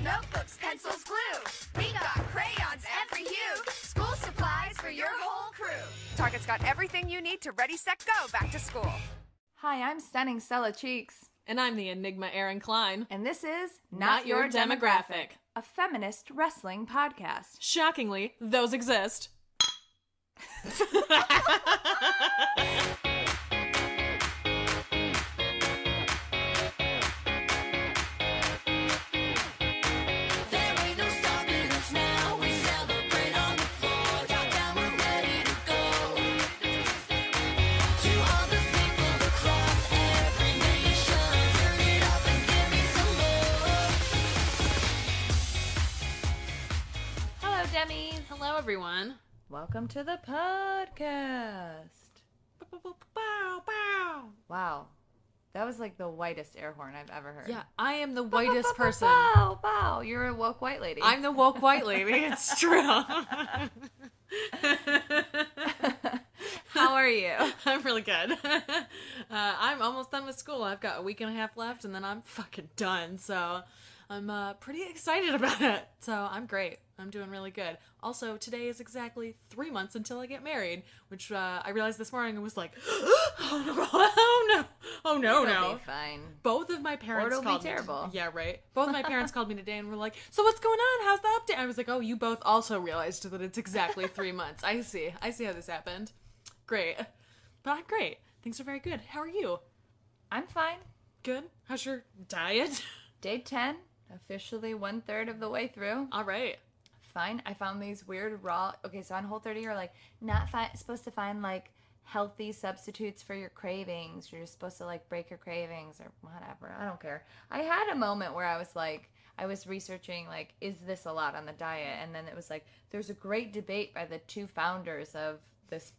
notebooks, pencils, glue. We got crayons every hue. School supplies for your whole crew. Target's got everything you need to ready, set, go back to school. Hi, I'm stunning Stella Cheeks. And I'm the Enigma Erin Klein. And this is Not Your Demographic, a feminist wrestling podcast. Shockingly, those exist. Demis. Hello, everyone. Welcome to the podcast. Wow. That was like the whitest air horn I've ever heard. Yeah, I am the whitest person. Wow, wow. You're a woke white lady. I'm the woke white lady. It's true. How are you? I'm really good. I'm almost done with school. I've got a week and a half left, and then I'm fucking done. So I'm pretty excited about it. So I'm great. I'm doing really good. Also, today is exactly 3 months until I get married, which I realized this morning and was like, oh no. It'll be fine. Both of my parents called me. Terrible. Yeah, right. Both of my parents called me today and were like, so what's going on? How's the update? I was like, oh, you both also realized that it's exactly 3 months. I see how this happened. Great. But I'm great. Things are very good. How are you? I'm fine. Good. How's your diet? Day 10, officially 1/3 of the way through. All right. Fine. I found these weird raw. Okay, so on Whole30, you're like not supposed to find like healthy substitutes for your cravings. You're just supposed to like break your cravings or whatever. I don't care. I had a moment where I was like, I was researching like, is this allowed on the diet? And then it was like, there's a great debate by the two founders of this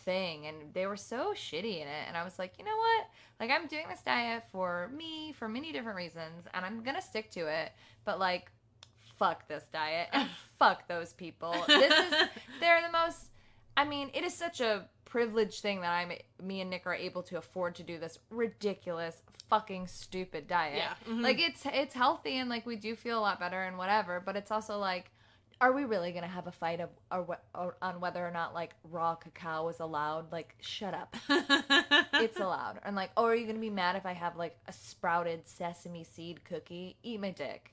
thing, and they were so shitty in it. And I was like, you know what? Like, I'm doing this diet for me for many different reasons, and I'm gonna stick to it. But like, fuck this diet and fuck those people. They're the most, I mean, it is such a privileged thing that me and Nick are able to afford to do this ridiculous fucking stupid diet. Yeah. Mm-hmm. Like, it's healthy and like we do feel a lot better and whatever, but it's also like, are we really going to have a fight on whether or not like raw cacao is allowed? Like, shut up. It's allowed. And like, oh, are you going to be mad if I have like a sprouted sesame seed cookie? Eat my dick.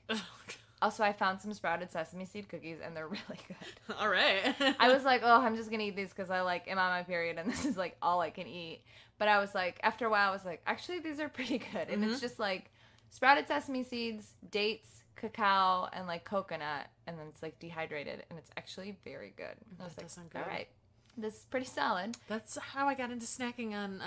Also, I found some sprouted sesame seed cookies, and they're really good. All right. I was like, oh, I'm just going to eat these because I, like, am on my period, and this is, like, all I can eat. But I was like, after a while, I was like, actually, these are pretty good. And it's just, like, sprouted sesame seeds, dates, cacao, and, like, coconut. And then it's, like, dehydrated. And it's actually very good. I was like, all right. This is pretty solid. That's how I got into snacking on,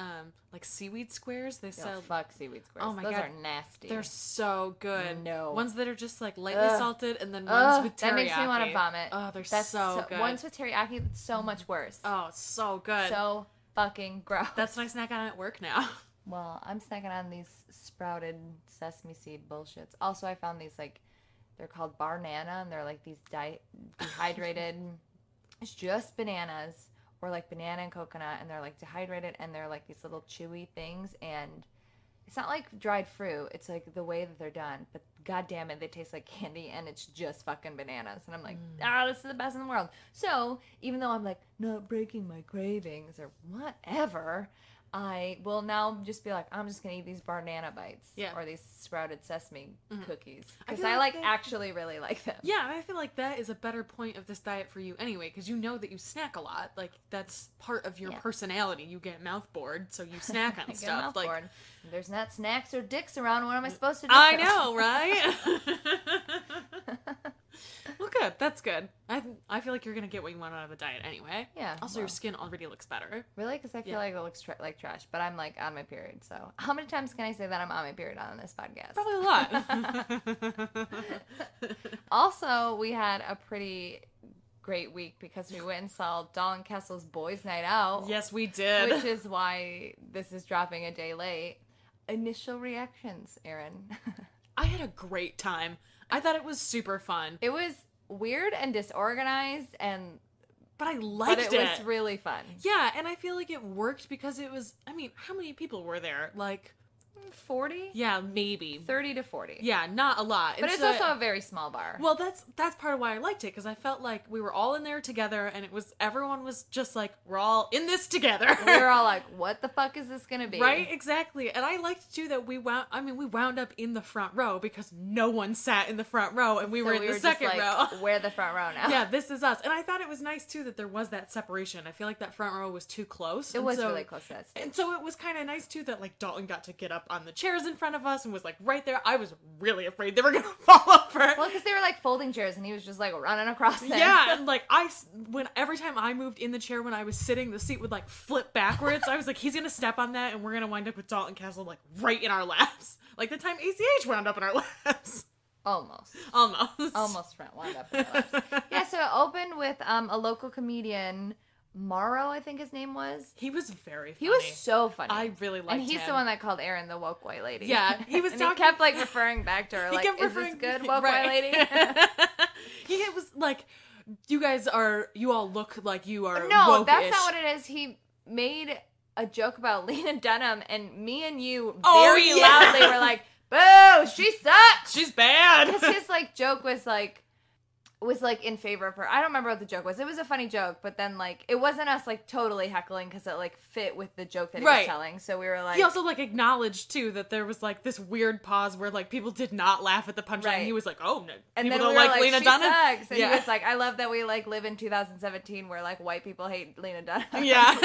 like, seaweed squares. They sell... fuck seaweed squares. Oh my God. Those are nasty. They're so good. No. Ones that are just, like, lightly salted, and then ones with teriyaki. That makes me want to vomit. Oh, that's so good. Ones with teriyaki, that's so much worse. Oh, it's so good. So fucking gross. That's what I snack on at work now. Well, I'm snacking on these sprouted sesame seed bullshits. Also, I found these, like, they're called Barnana, and they're, like, these dehydrated, it's just bananas. Or like banana and coconut, and they're like dehydrated, and they're like these little chewy things, and it's not like dried fruit, it's like the way that they're done, but god damn it, they taste like candy, and it's just fucking bananas, and I'm like, this is the best in the world. So even though I'm like not breaking my cravings or whatever, I will now just be like, I'm just gonna eat these banana bites, or these sprouted sesame cookies, because I like actually really like them. Yeah, I feel like that is a better point of this diet for you anyway, because you know that you snack a lot. Like, that's part of your personality. You get mouth bored, so you snack on stuff. Mouth bored. There's not snacks or dicks around. What am I supposed to do? I know, right? Well, good. That's good. I feel like you're going to get what you want out of the diet anyway. Yeah. Also, your skin already looks better. Really? Because I feel like it looks like trash. But I'm, like, on my period. So how many times can I say that I'm on my period on this podcast? Probably a lot. Also, we had a pretty great week because we went and saw Dalton Castle's Boys Night Out. Yes, we did. Which is why this is dropping a day late. Initial reactions, Erin. I had a great time. I thought it was super fun. It was weird and disorganized, but I liked it. But it was really fun. Yeah, and I feel like it worked because it was, I mean, how many people were there? Like 40? Yeah, maybe. 30 to 40. Yeah, not a lot. But And it's so also a very small bar. well, that's part of why I liked it, because I felt like we were all in there together, and everyone was just like, we're all in this together. We were all like, what the fuck is this gonna be? Right, exactly. And I liked too that we wound up in the front row because no one sat in the front row, and we were in the second just row. like, we're the front row now. Yeah, this is us. And I thought it was nice too that there was that separation. I feel like that front row was too close. It was really close to that stage. And so it was kind of nice too that like Dalton got to get up on the chairs in front of us and was like right there. I was really afraid they were gonna fall over. Well, because they were like folding chairs, and he was just like running across them. Yeah, and like every time I moved in the chair when I was sitting, the seat would like flip backwards. I was like, he's gonna step on that, and we're gonna wind up with Dalton Castle like right in our laps, like the time ACH wound up in our laps. Almost front wound up in our laps. Yeah, so it opened with a local comedian, Morrow, I think his name was. He was very funny. He was so funny. I really liked him. And he's the one that called Erin the woke white lady. Yeah, he was and talking. he kept like referring back to her, like, is this good, woke white lady? He was like, you all look like you are No, woke-ish. that's not what it is. He made a joke about Lena Dunham, and me and you Oh, loudly were like, boo, she sucks! She's bad! Because his like joke was like in favor of her. I don't remember what the joke was. It was a funny joke, but then like it wasn't us like totally heckling because it like fit with the joke that he was telling. So we were like, he also like acknowledged too that there was like this weird pause where like people did not laugh at the punchline. Right. And he was like, oh no, and people then don't we were like Lena she Dunham. sucks. And he was like, I love that we like live in 2017 where like white people hate Lena Dunham. Yeah.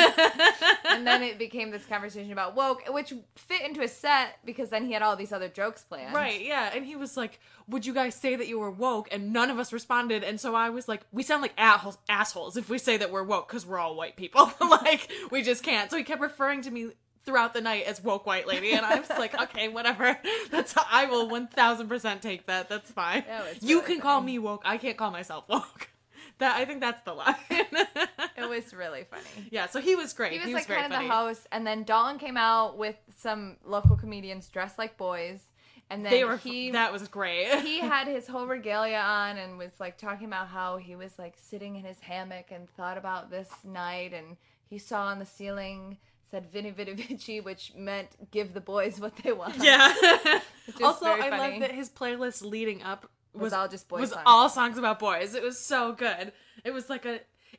And then it became this conversation about woke, which fit into his set because then he had all these other jokes planned. Right, yeah. And he was like, would you guys say that you were woke? And none of us responded. And so I was like, we sound like assholes if we say that we're woke because we're all white people. Like, we just can't. So he kept referring to me throughout the night as woke white lady. And I was like, okay, whatever. I will 1000% take that. That's fine. You can call me woke. I can't call myself woke. I think that's the line. It was really funny. Yeah, so he was great. He was like very kind of funny. the host. And then Dalton came out with some local comedians dressed like boys. And then that was great. He had his whole regalia on and was like talking about how he was like sitting in his hammock and thought about this night, and he saw on the ceiling said Vini Vidi Vici, which meant give the boys what they want. Yeah. Also, I love that his playlist leading up was all just boys. All songs about boys. It was so good. It was like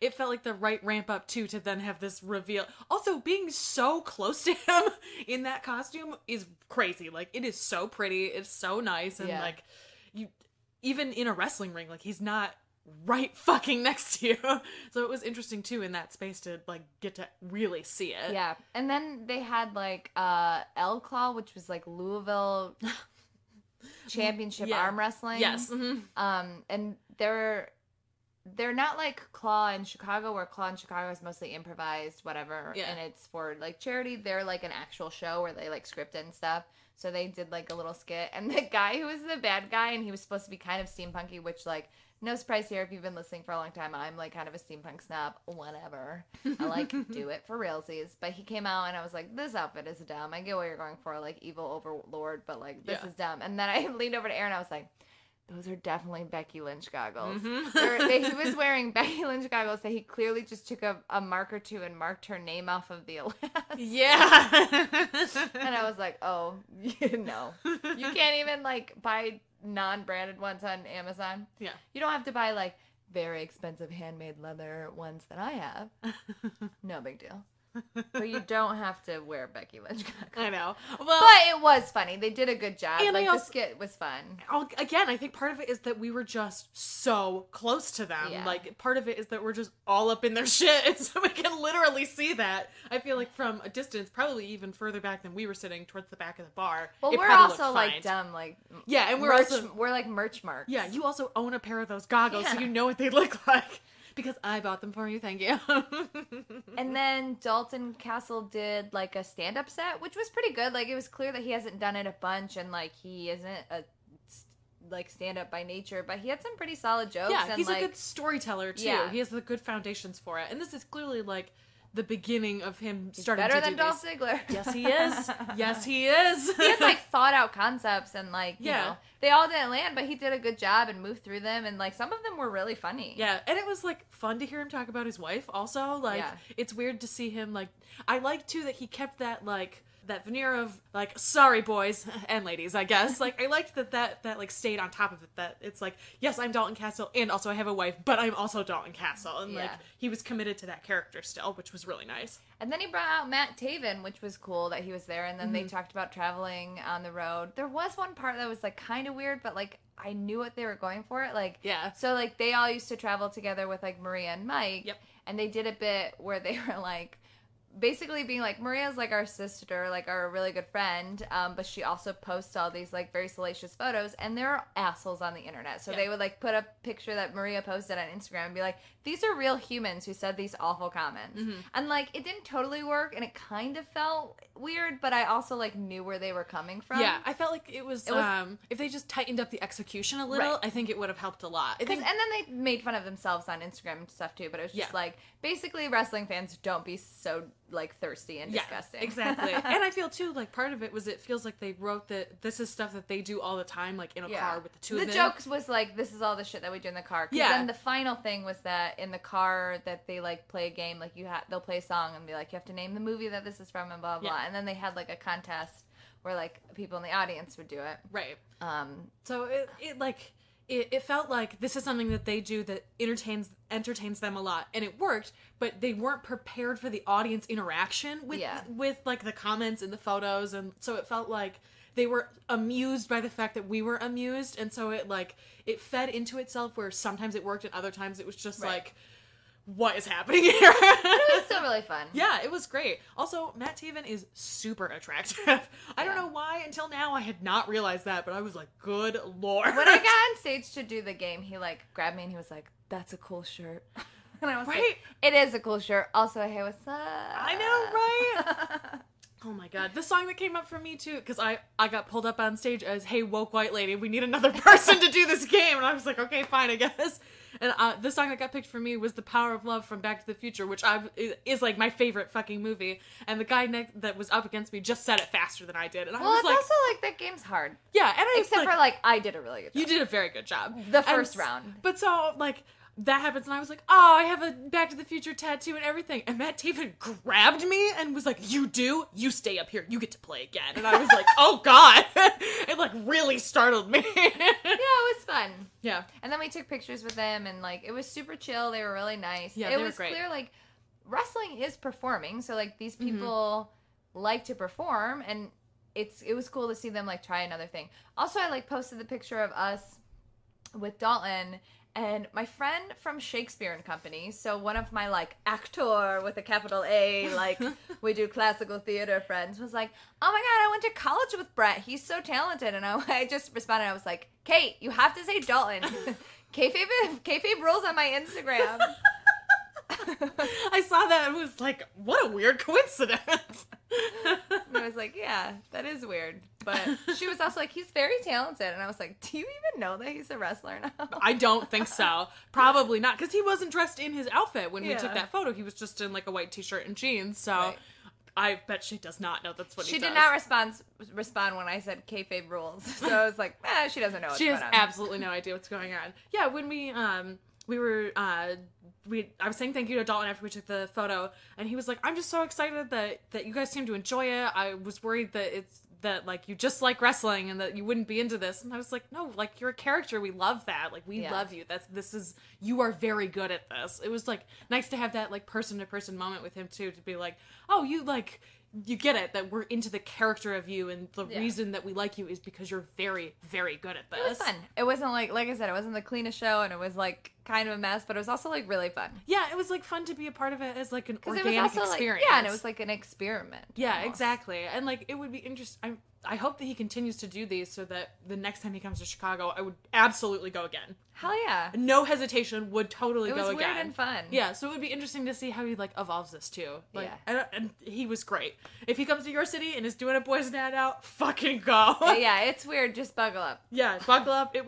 it felt like the right ramp up too to then have this reveal. Also, being so close to him in that costume is crazy. Like, it is so pretty. It's so nice. And like, even in a wrestling ring, like, he's not right fucking next to you. So it was interesting too in that space to like get to really see it. Yeah. And then they had like L Claw, which was like Louisville championship arm wrestling. Yes. Mm-hmm. And they're not like Claw in Chicago, where Claw in Chicago is mostly improvised, whatever, and it's for like charity. They're like an actual show where they like script it and stuff. So they did like a little skit, and the guy who was the bad guy, and he was supposed to be kind of steampunky, which like no surprise here if you've been listening for a long time. I'm like kind of a steampunk snob, whatever. I like do it for realsies. But he came out, and I was like, this outfit is dumb. I get what you're going for, like evil overlord, but like this is dumb. And then I leaned over to Erin, I was like, those are definitely Becky Lynch goggles. Mm-hmm. He was wearing Becky Lynch goggles that he clearly just took a marker to and marked her name off of the Alas. Yeah. And I was like, oh, no. You can't even, like, buy non-branded ones on Amazon. Yeah. You don't have to buy, like, very expensive handmade leather ones that I have. No big deal. But you don't have to wear Becky Lynch goggles. I know. Well, but it was funny. They did a good job. And like, the skit was fun. Again, I think part of it is that we were just so close to them. Yeah. Like, part of it is that we're just all up in their shit, and so we can literally see that. I feel like from a distance, probably even further back than we were sitting towards the back of the bar. Well, we're also, like, dumb, like... Yeah, and we're like merch marks. Yeah, you also own a pair of those goggles, so you know what they look like. Because I bought them for you, thank you. And then Dalton Castle did, like, a stand-up set, which was pretty good. Like, it was clear that he hasn't done it a bunch, and, like, he isn't a, like, stand-up by nature, but he had some pretty solid jokes. Yeah, and, he's like, a good storyteller, too. Yeah. He has the good foundations for it. And this is clearly, like, the beginning of him he's starting to better do than Dolph Ziggler. Yes, he is. Yes, he is. He had, like, thought-out concepts, and, like, you know, they all didn't land, but he did a good job and moved through them, and, like, some of them were really funny. Yeah, and it was, like, fun to hear him talk about his wife, also. Like, it's weird to see him, like... I like, too, that he kept that, like... that veneer of like, sorry boys and ladies, I guess. Like I liked that like stayed on top of it, that it's like, yes, I'm Dalton Castle and also I have a wife, but I'm also Dalton Castle, and like he was committed to that character still, which was really nice. And then he brought out Matt Taven, which was cool that he was there, and then they talked about traveling on the road. There was one part that was like kind of weird, but like I knew what they were going for. Like, so like they all used to travel together with like Maria and Mike, and they did a bit where they were like basically being like, Maria's like our sister, like our really good friend, but she also posts all these like very salacious photos, and there are assholes on the internet. So they would like put a picture that Maria posted on Instagram and be like, these are real humans who said these awful comments. And like it didn't totally work, and it kind of felt weird, but I also like knew where they were coming from. Yeah, I felt like it was if they just tightened up the execution a little, I think it would have helped a lot. And then they made fun of themselves on Instagram and stuff too, but it was just like, basically wrestling fans, don't be so like thirsty and disgusting. Exactly. And I feel too like part of it was, it feels like they wrote that this is stuff that they do all the time, like in a car with the two of them. The jokes was like, this is all the shit that we do in the car. Then the final thing was that in the car that they like play a game, like they'll play a song and be like, you have to name the movie that this is from and blah blah. And then they had like a contest where like people in the audience would do it. Right. So it felt like this is something that they do that entertains them a lot, and it worked, but they weren't prepared for the audience interaction with like the comments and the photos, and so it felt like they were amused by the fact that we were amused, and so it fed into itself, where sometimes it worked and other times it was just like, what is happening here? It was still really fun. Yeah, it was great. Also, Matt Taven is super attractive. I don't know why until now I had not realized that, but I was like, good lord. When I got on stage to do the game, he like grabbed me and he was like, that's a cool shirt. And I was like, it is a cool shirt. Also, hey, what's up? I know, right? Oh my god. The song that came up for me too, because I got pulled up on stage as, hey, woke white lady, we need another person to do this game. And I was like, okay, fine, I guess. And the song that got picked for me was The Power of Love from Back to the Future, which is like my favorite fucking movie. And the guy that was up against me just said it faster than I did. And I was like, also like that game's hard. Yeah, and except for like I did a really good job. You did a very good job. The first round. But so like that happens, and I was like, oh, I have a Back to the Future tattoo and everything. And Matt Taven grabbed me and was like, you do? You stay up here. You get to play again. And I was like, oh, God. It, like, really startled me. Yeah, it was fun. Yeah. And then we took pictures with them, and, like, it was super chill. They were really nice. Yeah, it was great. Clear, like, wrestling is performing. So, like, these people like to perform, and it was cool to see them, like, try another thing. Also, I, like, posted the picture of us with Dalton, and my friend from Shakespeare and Company, so one of my, like, actor with a capital A, like, we do classical theater friends, was like, oh my god, I went to college with Brett. He's so talented. And I just responded. I was like, Kate, you have to say Dalton. Kayfabe rules on my Instagram. I saw that and was like, what a weird coincidence. And I was like, yeah, that is weird. But she was also like, he's very talented. And I was like, do you even know that he's a wrestler now? I don't think so. Probably not. Because he wasn't dressed in his outfit when we took that photo. He was just in like a white t-shirt and jeans. So I bet she does not know that's what he does. She did not respond when I said kayfabe rules. So I was like, she doesn't know what's going on. She has absolutely no idea what's going on. Yeah, when I was saying thank you to Dalton after we took the photo, and he was like, I'm just so excited that you guys seem to enjoy it. I was worried that like you just like wrestling and that you wouldn't be into this. And I was like, no, like you're a character. We love that. Like we love you. You are very good at this. It was like nice to have that like person to person moment with him too, to be like, oh, you get it, that we're into the character of you, and the reason that we like you is because you're very, very good at this. It was fun. It wasn't like I said, it wasn't the cleanest show, and it was like kind of a mess, but it was also like really fun. Yeah, it was like fun to be a part of it as like an organic experience. Like, and it was like an experiment. Yeah, almost. Exactly. And like it would be interesting. I hope that he continues to do these so that the next time he comes to Chicago, I would absolutely go again. Hell yeah. No hesitation, would totally go again. It was weird and fun. Yeah, so it would be interesting to see how he like evolves this too. Like, and he was great. If he comes to your city and is doing a boys' night out, fucking go. Yeah, it's weird. Just buckle up. Yeah, buckle up. It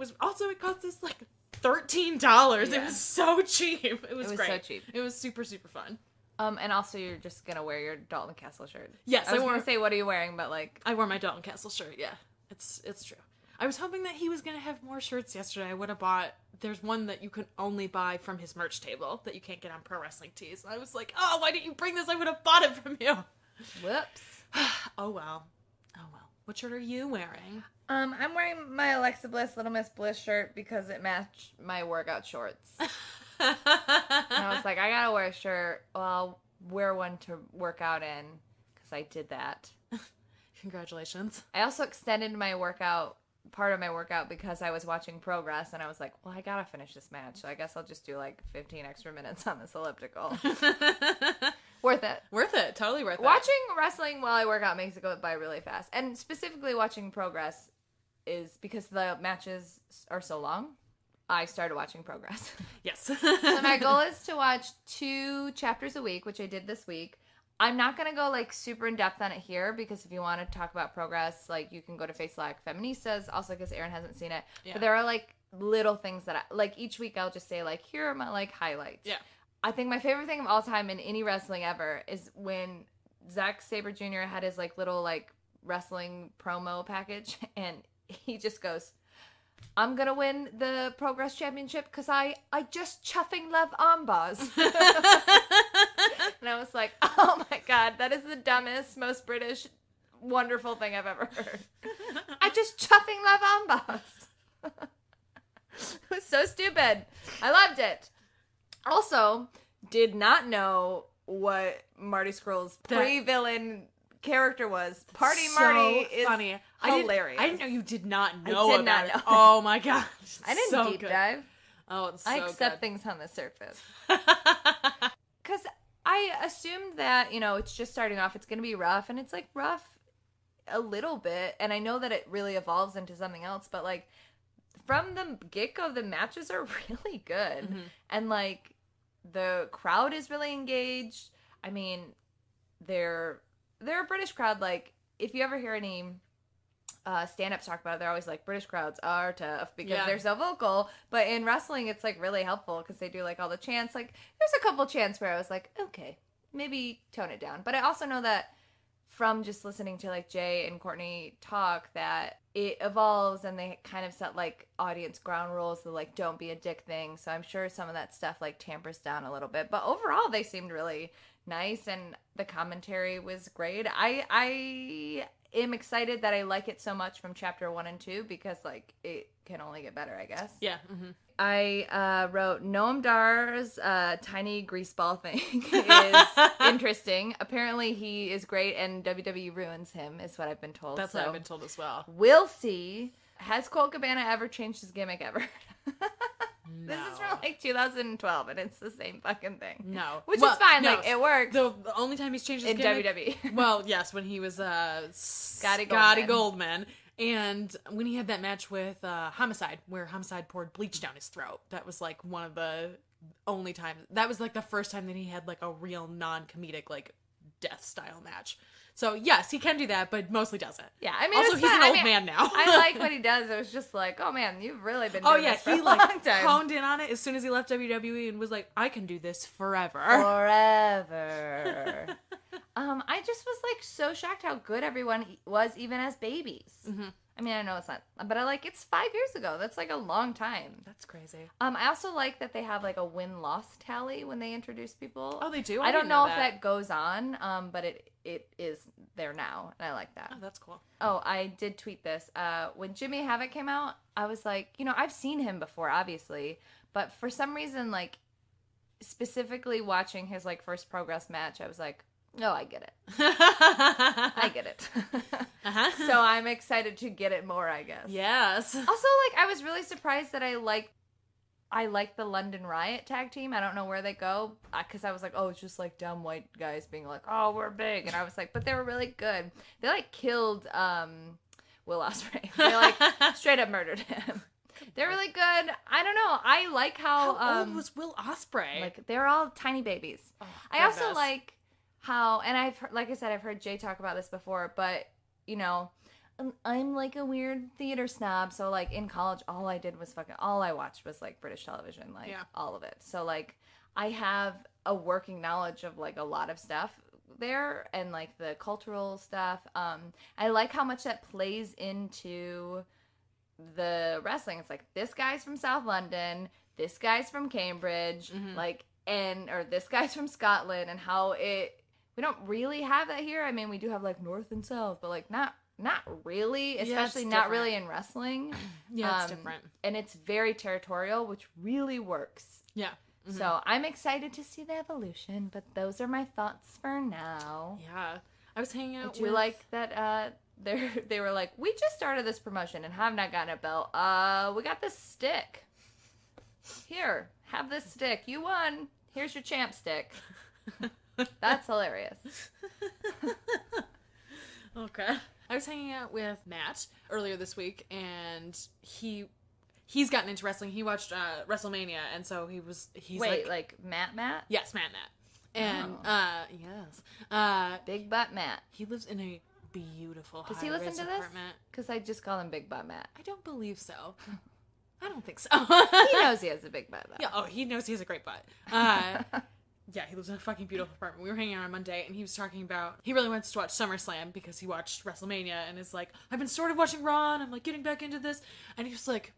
cost us like $13. Yeah. It was so cheap. It was great. So cheap. It was super, super fun. And also you're just gonna wear your Dalton Castle shirt. Yes, I was gonna say, what are you wearing? But like, I wore my Dalton Castle shirt. Yeah, it's true. I was hoping that he was gonna have more shirts yesterday. I would have bought. There's one that you can only buy from his merch table that you can't get on Pro Wrestling Tees. And I was like, oh, why didn't you bring this? I would have bought it from you. Whoops. Oh, well. Oh, well. What shirt are you wearing? I'm wearing my Alexa Bliss Little Miss Bliss shirt because it matched my workout shorts. And I was like, I gotta wear a shirt. Well, I'll wear one to work out in because I did that. Congratulations. I also extended my part of my workout because I was watching Progress and I was like, well, I gotta finish this match. So I guess I'll just do like 15 extra minutes on this elliptical. Worth it. Worth it. Totally worth it. Watching wrestling while I work out makes it go by really fast. And specifically watching Progress is because the matches are so long. I started watching Progress. Yes. So my goal is to watch 2 chapters a week, which I did this week. I'm not going to go, like, super in-depth on it here, because if you want to talk about Progress, like, you can go to Face Like Feministas, also because Erin hasn't seen it. Yeah. But there are, like, little things that like, each week I'll just say, like, here are my, like, highlights. Yeah. I think my favorite thing of all time in any wrestling ever is when Zack Sabre Jr. had his, like, little, like, wrestling promo package, and he just goes, I'm going to win the Progress Championship because I just chuffing love arm bars. And I was like, oh my God, that is the dumbest, most British, wonderful thing I've ever heard. I just chuffing love arm bars. It was so stupid. I loved it. Also, did not know what Marty Scurll's pre-villain character was. Party so Marty is funny. Hilarious. I didn't know you did not know about it. Oh my gosh. I didn't deep dive. Oh, it's so I accept good. things on the surface. Because I assumed that, you know, it's just starting off. It's going to be rough. And it's, like, rough a little bit. And I know that it really evolves into something else. But, like, from the get-go, the matches are really good. Mm-hmm. And, like, the crowd is really engaged. I mean, they're a British crowd. Like, if you ever hear any stand-ups talk about it, they're always like, British crowds are tough because they're so vocal. But in wrestling, it's, like, really helpful because they do, like, all the chants. Like, there's a couple chants where I was like, okay, maybe tone it down. But I also know that from just listening to, like, Jay and Courtney talk that it evolves and they kind of set, like, audience ground rules, the, like, don't be a dick thing. So I'm sure some of that stuff, like, tampers down a little bit. But overall, they seemed really nice and the commentary was great. I am excited that I like it so much from chapter 1 and 2 because, like, it can only get better, I guess. Yeah. Mm-hmm. I wrote Noam Dar's tiny greaseball thing is interesting. Apparently he is great and WWE ruins him is what I've been told. That's what I've been told as well. We'll see. Has Colt Cabana ever changed his gimmick ever? No. This is from, like, 2012, and it's the same fucking thing. No. Which is fine. No. Like, it works. The only time he's changed his gimmick... In WWE. Well, yes, when he was Scotty Goldman. And when he had that match with Homicide, where Homicide poured bleach down his throat. That was, like, one of the only times... That was, like, the first time that he had, like, a real non-comedic, like, death-style match. So, yes, he can do that, but mostly doesn't. Yeah, I mean, also, he's an old man now. I like what he does. It was just like, oh, man, you've really been doing this for a long time. Honed in on it as soon as he left WWE and was like, I can do this forever. Forever. I just was, like, so shocked how good everyone was, even as babies. Mm-hmm. I mean, I know it's not, but it's 5 years ago. That's, like, a long time. That's crazy. I also like that they have, like, a win-loss tally when they introduce people. Oh, they do? I don't know if that goes on, but it is there now, and I like that. Oh, that's cool. Oh, I did tweet this. When Jimmy Havoc came out, I was like, you know, I've seen him before, obviously, but for some reason, like, specifically watching his, like, first Progress match, I was like, oh, I get it. I get it. Uh-huh. So I'm excited to get it more, I guess. Yes. Also, like, I was really surprised that I like the London Riot tag team. I don't know where they go because I was like, oh, it's just like dumb white guys being like, oh, we're big. And I was like, but they were really good. They, like, killed Will Ospreay. They, like, straight up murdered him. They're really good. I don't know. I like how old was Will Ospreay? Like, they're all tiny babies. Oh, I also like how, and like I said, I've heard Jay talk about this before, but, you know, I'm, like, a weird theater snob, so, like, in college, all I watched was, like, British television, like, all of it. So, like, I have a working knowledge of, like, a lot of stuff there, and, like, the cultural stuff. I like how much that plays into the wrestling. It's like, this guy's from South London, this guy's from Cambridge, mm-hmm. like, or this guy's from Scotland, and how We don't really have that here. I mean, we do have like North and South, but like not really, especially not really in wrestling. Yeah, it's different. And it's very territorial, which really works. Yeah. Mm-hmm. So I'm excited to see the evolution, but those are my thoughts for now. Yeah. I was hanging out Did you like that they were like, we just started this promotion and have not gotten a belt. We got this stick. Here, have this stick. You won. Here's your champ stick. That's hilarious. Okay. I was hanging out with Matt earlier this week, and he's gotten into wrestling. He watched WrestleMania, and so he's Wait, like Matt? Yes, Matt. And yes. Big Butt Matt. He lives in a beautiful Does he listen to this? apartment. Because I just call him Big Butt Matt. I don't believe so. I don't think so. He knows he has a big butt, though. Yeah, he knows he has a great butt. Yeah, he lives in a fucking beautiful apartment. We were hanging out on Monday, and he was talking about he really wants to watch SummerSlam because he watched WrestleMania, and is like, I've been sort of watching Raw, and I'm like getting back into this, and he was like,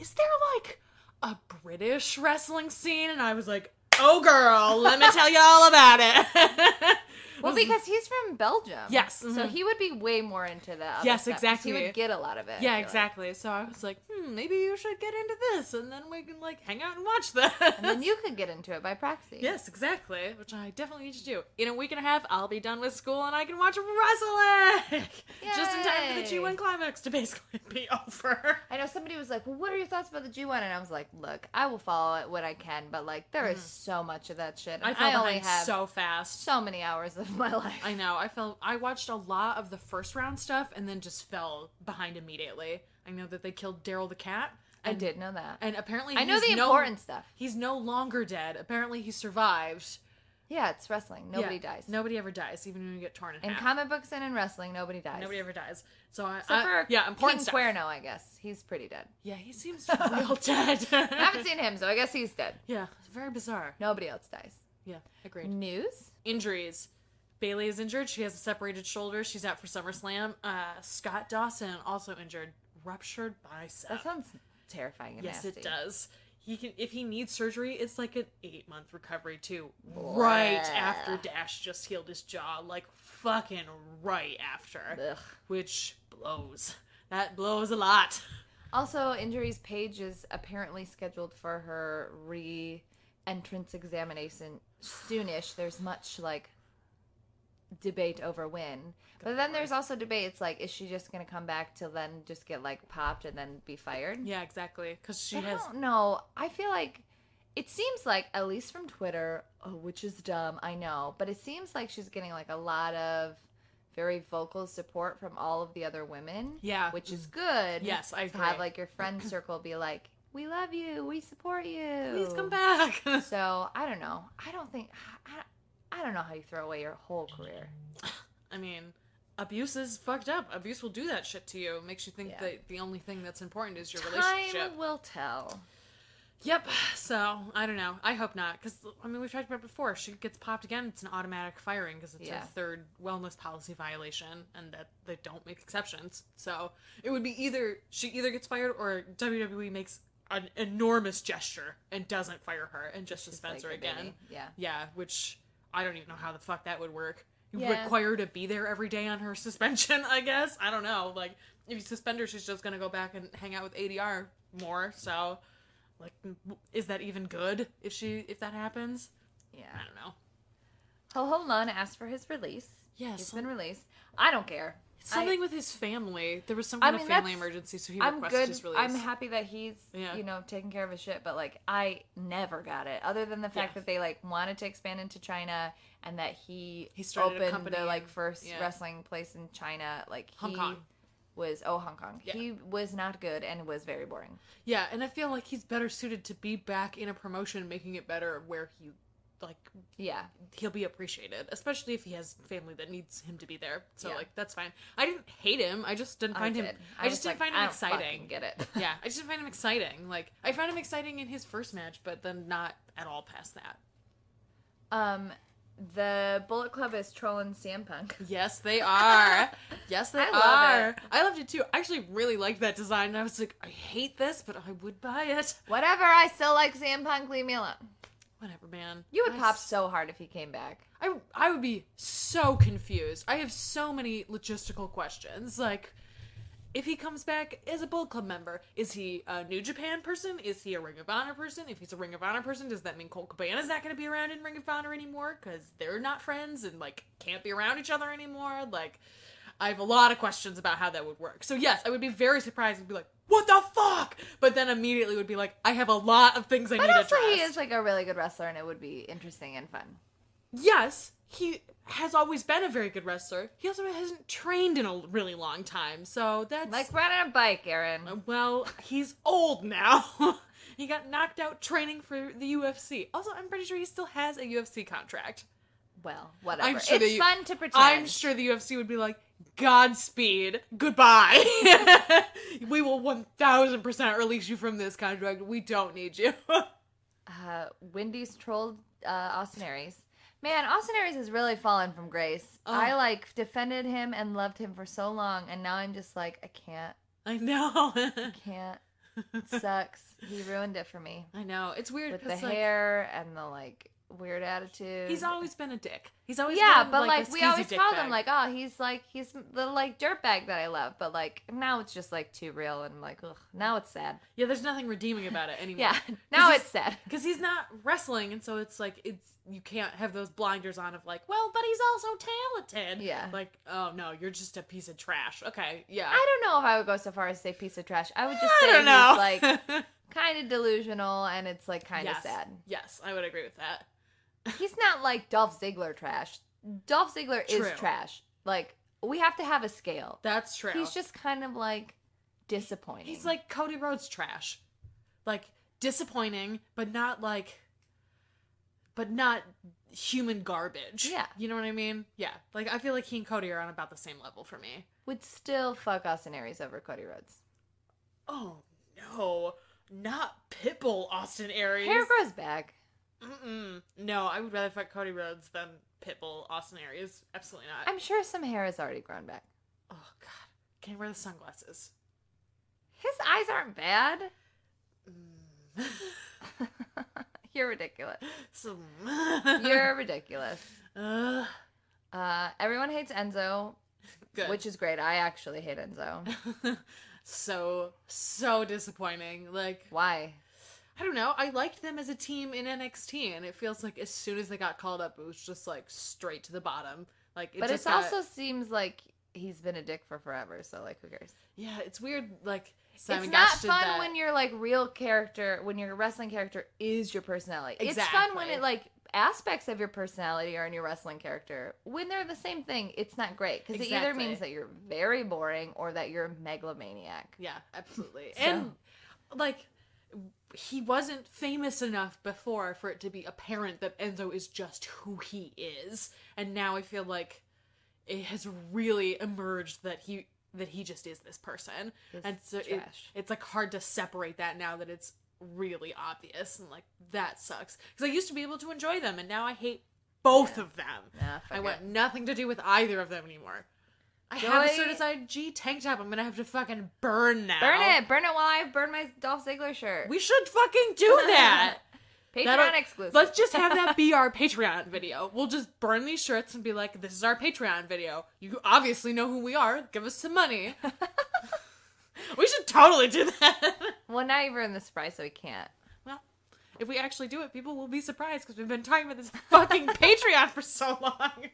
is there like a British wrestling scene? And I was like, oh girl, let me tell you all about it. Well, because he's from Belgium. Yes. So he would be way more into that. Yes, exactly. He would get a lot of it. Yeah, exactly. So I was like, maybe you should get into this, and then we can like hang out and watch this. And then you could get into it by proxy. Yes, exactly. Which I definitely need to do. In a week and a half, I'll be done with school and I can watch wrestling. Just in time for the G1 climax to basically be over. I know somebody was like, well, what are your thoughts about the G1? And I was like, look, I will follow it what I can, but like there is so much of that shit. And I only behind have so fast. so many hours of my life. I know. I watched a lot of the first round stuff and then just fell behind immediately. I know that they killed Daryl the cat. I did know that. And apparently I know the important stuff. He's no longer dead. Apparently he survived. Yeah, it's wrestling. Nobody dies. Nobody ever dies, even when you get torn in half. In comic books and in wrestling, nobody dies. Nobody ever dies. So King important stuff. Cuerno, I guess. He's pretty dead. Yeah, he seems real dead. I haven't seen him, so I guess he's dead. Yeah, it's very bizarre. Nobody else dies. Yeah, agreed. News? Injuries. Bailey is injured. She has a separated shoulder. She's out for SummerSlam. Scott Dawson also injured. Ruptured bicep. That sounds terrifying and yes, nasty. it does. He can, if he needs surgery, it's like an 8-month recovery too. Right after Dash just healed his jaw, like fucking right after, which blows. That blows a lot. Also, injuries. Paige is apparently scheduled for her re-entrance examination soonish. There's much like debate over when. But then there's also debate. It's like, is she just going to come back to then just get like popped and then be fired? Yeah, exactly. Because she I don't know. I feel like it seems like, at least from Twitter, which is dumb, I know, but it seems like she's getting like a lot of very vocal support from all of the other women. Yeah. Which is good. Yes, I agree. To have like your friend circle be like, we love you, we support you. Please come back. So, I don't know. I don't know how you throw away your whole career. I mean, abuse is fucked up. Abuse will do that shit to you. It makes you think that the only thing that's important is your relationship. Time will tell. Yep. So, I don't know. I hope not. Because, I mean, we've talked about it before. She gets popped again, it's an automatic firing because it's a third wellness policy violation and that they don't make exceptions. So, it would be she either gets fired or WWE makes an enormous gesture and doesn't fire her and just suspends her again. Baby. Yeah. Yeah, which I don't even know how the fuck that would work. You require her to be there every day on her suspension, I guess. I don't know. Like, if you suspend her, she's just going to go back and hang out with ADR more. So, like, is that even good if that happens? Yeah. I don't know. Ho-Ho Lana asked for his release. Yes. He's been released. I don't care. Something with his family. There was some kind of family emergency, so he requested his release. I'm happy that he's, taking care of his shit, but, like, I never got it. Other than the fact that they, like, wanted to expand into China and that he opened the, like, first wrestling place in China. Like, Hong Kong. Hong Kong. Yeah. He was not good and was very boring. Yeah, and I feel like he's better suited to be back in a promotion, making it better where he... like, he'll be appreciated, especially if he has family that needs him to be there. So, like, that's fine. I didn't hate him. I just didn't find him. I just didn't find him exciting. Get it? Yeah, I just didn't find him exciting. Like, I found him exciting in his first match, but then not at all past that. The Bullet Club is trolling CM Punk. Yes, they are. Yes, they are. I loved it too. I actually really liked that design. And I was like, I hate this, but I would buy it. Whatever. I still like CM Punk. Leave me alone. whatever, man. You would pop so hard if he came back. I would be so confused. I have so many logistical questions. Like, if he comes back as a Bullet Club member, is he a New Japan person? Is he a Ring of Honor person? If he's a Ring of Honor person, does that mean Colt Cabana's not going to be around in Ring of Honor anymore? Because they're not friends and, like, can't be around each other anymore? Like, I have a lot of questions about how that would work. So yes, I would be very surprised and be like, what the fuck? But then immediately would be like, I have a lot of things I need to address. But also he is like a really good wrestler and it would be interesting and fun. Yes, he has always been a very good wrestler. He also hasn't trained in a really long time, so that's... Like riding a bike, Erin. Well, he's old now. He got knocked out training for the UFC. Also, I'm pretty sure he still has a UFC contract. Well, whatever. I'm sure it's fun to pretend. I'm sure the UFC would be like, Godspeed, goodbye. We will 1000% release you from this contract. We don't need you. Wendy's trolled Austin Aries. Man, Austin Aries has really fallen from grace. Oh. I, like, defended him and loved him for so long, and now I'm just like, I can't. I know. I can't. It sucks. He ruined it for me. I know. It's weird. With the hair and the, like, weird attitude. He's always been a dick. He's always been, but, like, we always called him, bag. like, oh, he's the, like, dirtbag that I love. But, like, now it's just, like, too real and, like, ugh. Now it's sad. Yeah, there's nothing redeeming about it anymore. Yeah, now it's sad. Because he's not wrestling, and so it's, like, you can't have those blinders on of, like, well, but he's also talented. Yeah. Like, oh, no, you're just a piece of trash. Okay, yeah. I don't know if I would go so far as to say piece of trash. I would just say don't know. he's, like, kind of delusional, and it's, like, kind of sad. Yes, I would agree with that. He's not like Dolph Ziggler trash. Dolph Ziggler is trash. Like, we have to have a scale. That's true. He's just kind of like disappointing. He's like Cody Rhodes trash. Like, disappointing, but not human garbage. Yeah. You know what I mean? Yeah. Like, I feel like he and Cody are on about the same level for me. Would still fuck Austin Aries over Cody Rhodes. Oh, no. Not Pitbull Austin Aries. Hair grows back. No, I would rather fuck Cody Rhodes than Pitbull Austin Aries. Absolutely not. I'm sure some hair has already grown back. Oh, God. Can he wear the sunglasses? His eyes aren't bad. You're ridiculous. You're ridiculous. Everyone hates Enzo. Good. Which is great. I actually hate Enzo. So disappointing. Like, why? I don't know. I liked them as a team in NXT, and it feels like as soon as they got called up, it was just like straight to the bottom. Like, but it also seems like he's been a dick for forever. So like, who cares? Yeah, it's weird. Like, Simon it's not Gash did fun that. when your like real character, when your wrestling character is your personality. Exactly. It's fun when it like aspects of your personality are in your wrestling character. When they're the same thing, it's not great because it either means that you're very boring or that you're a megalomaniac. Yeah, absolutely. And like, he wasn't famous enough before for it to be apparent that Enzo is just who he is, and now I feel like it has really emerged that he just is this person, and so it's like hard to separate that now that it's really obvious, and like that sucks because I used to be able to enjoy them, and now I hate both of them. I want nothing to do with either of them anymore. I have a certified G tank top. I'm gonna have to fucking burn now. Burn it while I burn my Dolph Ziggler shirt. We should fucking do that. Patreon exclusive. Let's just have that be our Patreon video. We'll just burn these shirts and be like, this is our Patreon video. You obviously know who we are. Give us some money. We should totally do that. Well, now you've ruined the surprise, so we can't. Well, if we actually do it, people will be surprised because we've been talking about this fucking Patreon for so long.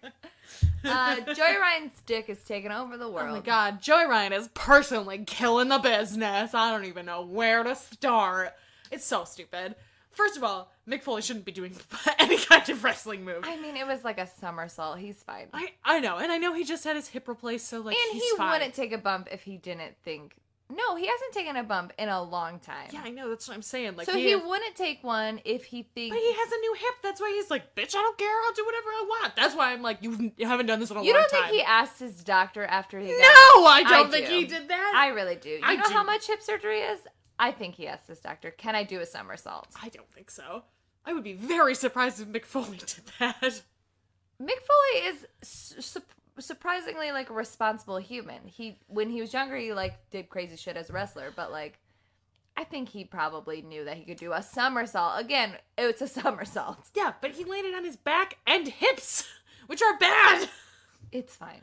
Joey Ryan's dick is taking over the world. Oh my god, Joey Ryan is personally killing the business. I don't even know where to start. It's so stupid. First of all, Mick Foley shouldn't be doing any kind of wrestling move. I mean, it was like a somersault. He's fine. I know, and I know he just had his hip replaced, so like, and he's fine. Wouldn't take a bump if he didn't think. No, he hasn't taken a bump in a long time. Yeah, I know. That's what I'm saying. Like, so he wouldn't take one if he thinks. But he has a new hip. That's why he's like, bitch, I don't care. I'll do whatever I want. That's why I'm like, you haven't done this in a long time. You don't think he asked his doctor after he got... No, I don't think he did that. I really do. You know how much hip surgery is? I think he asked his doctor, can I do a somersault? I don't think so. I would be very surprised if Mick Foley did that. Mick Foley is surprisingly like a responsible human. When he was younger, he like did crazy shit as a wrestler, but like I think he probably knew that he could do a somersault. Again, it's a somersault. Yeah, but he landed on his back and hips, which are bad. It's fine.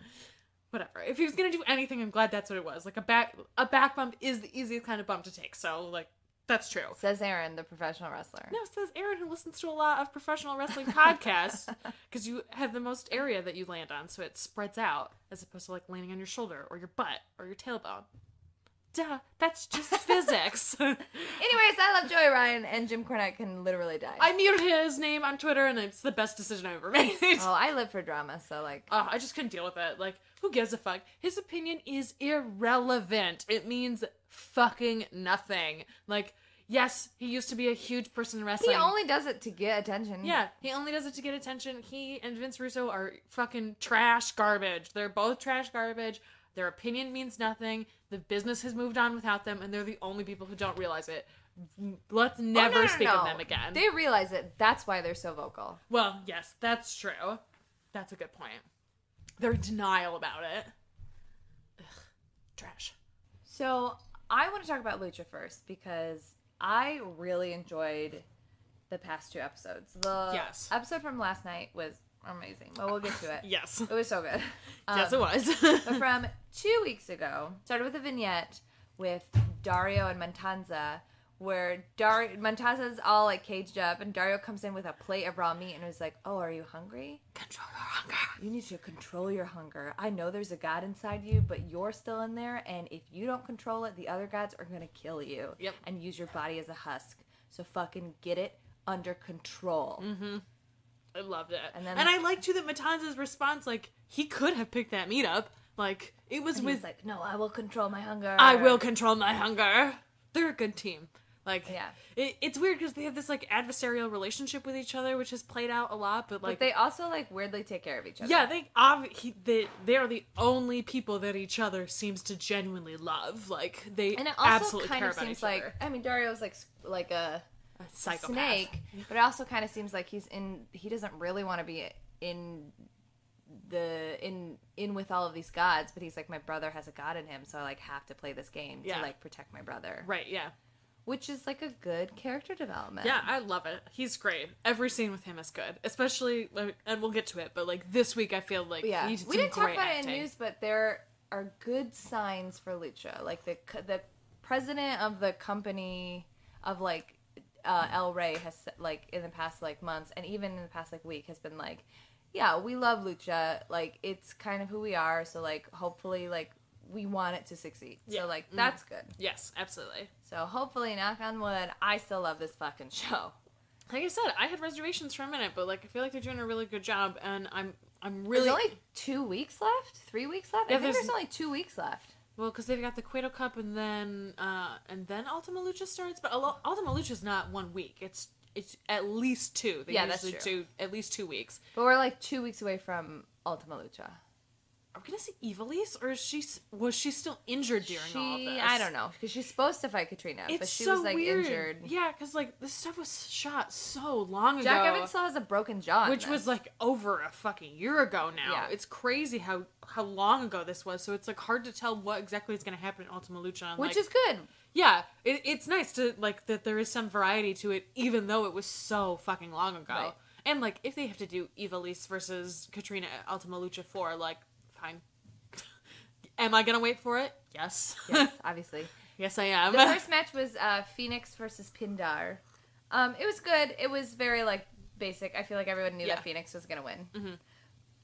Whatever. If he was gonna do anything, I'm glad that's what it was. Like, a back bump is the easiest kind of bump to take, so, like, that's true. Says Erin, the professional wrestler. No, says Erin, who listens to a lot of professional wrestling podcasts, because you have the most area that you land on, so it spreads out, as opposed to, like, landing on your shoulder, or your butt, or your tailbone. Duh, that's just physics. Anyways, I love Joey Ryan, and Jim Cornette can literally die. I muted his name on Twitter, and it's the best decision I ever made. Oh, I live for drama, so, like... I just couldn't deal with it. Like, who gives a fuck? His opinion is irrelevant. It means fucking nothing. Like, yes, he used to be a huge person in wrestling. He only does it to get attention. Yeah, he only does it to get attention. He and Vince Russo are fucking trash garbage. They're both trash garbage. Their opinion means nothing. The business has moved on without them, and they're the only people who don't realize it. Let's never speak of them again. They realize it. That's why they're so vocal. Well, yes, that's true. That's a good point. They're in denial about it. Ugh, trash. So, I want to talk about Lucha first, because I really enjoyed the past 2 episodes. The episode from last night was amazing. Well, we'll get to it. Yes. It was so good. Yes, it was. But from 2 weeks ago, started with a vignette with Dario and Matanza, where Matanza's all, like, caged up, and Dario comes in with a plate of raw meat and was like, oh, are you hungry? Control your hunger. You need to control your hunger. I know there's a god inside you, but you're still in there, and if you don't control it, the other gods are gonna kill you. Yep. And use your body as a husk. So fucking get it under control. Mm-hmm. I loved it. And I liked, too, that Matanza's response, like, he could have picked that meat up. Like, it was and with... he's like, no, I will control my hunger. I will control my hunger. They're a good team. Like, yeah. It's weird because they have this, like, adversarial relationship with each other, which has played out a lot, but, like... But they also, like, weirdly take care of each other. Yeah, they are the only people that each other seems to genuinely love. Like, they and it also absolutely kind care of about seems each like, other. I mean, Dario's, like a psychopath. Snake, but it also kind of seems like he doesn't really want to be in with all of these gods, but he's like, my brother has a god in him, so I, like, have to play this game to, like, protect my brother. Right, yeah. Which is, like, a good character development. Yeah, I love it. He's great. Every scene with him is good. Especially, and we'll get to it, but, like, this week I feel like he did some we didn't talk great about acting. it in news, but there are good signs for Lucha. Like, the president of the company of, like, El Rey has, like, in the past, like, months, and even in the past, like, week, has been like, yeah, we love Lucha. Like, it's kind of who we are, so, like, hopefully, like, we want it to succeed. Yeah. So, like, that's good. Yes, absolutely. So, hopefully, knock on wood, I still love this fucking show. Like I said, I had reservations for a minute, but, like, I feel like they're doing a really good job, and I'm really... There's only 2 weeks left? 3 weeks left? Yeah, I think there's only 2 weeks left. Well, because they've got the Cueto Cup, and then Ultima Lucha starts, but Ultima Lucha's not 1 week. It's at least 2. They that's true. do at least 2 weeks. But we're, like, 2 weeks away from Ultima Lucha. Are we gonna see Evilise, or was she still injured during all of this? I don't know, because she's supposed to fight Katrina, but she so was, like, weird. injured. Yeah, because, like, this stuff was shot so long ago. Jack Evans still has a broken jaw, which was, like, over a fucking year ago now. Yeah. It's crazy how long ago this was, so it's, like, hard to tell what exactly is gonna happen in Ultima Lucha. And, which like, is good. Yeah, it's nice to, like, that there is some variety to it, even though it was so fucking long ago. Right. And, like, if they have to do Evilise versus Katrina at Ultima Lucha 4, like, fine. Am I gonna wait for it? Yes. Yes, obviously. Yes, I am. The first match was Phoenix versus Pindar. It was good. It was very, like, basic. I feel like everyone knew that Phoenix was gonna win. Mm-hmm.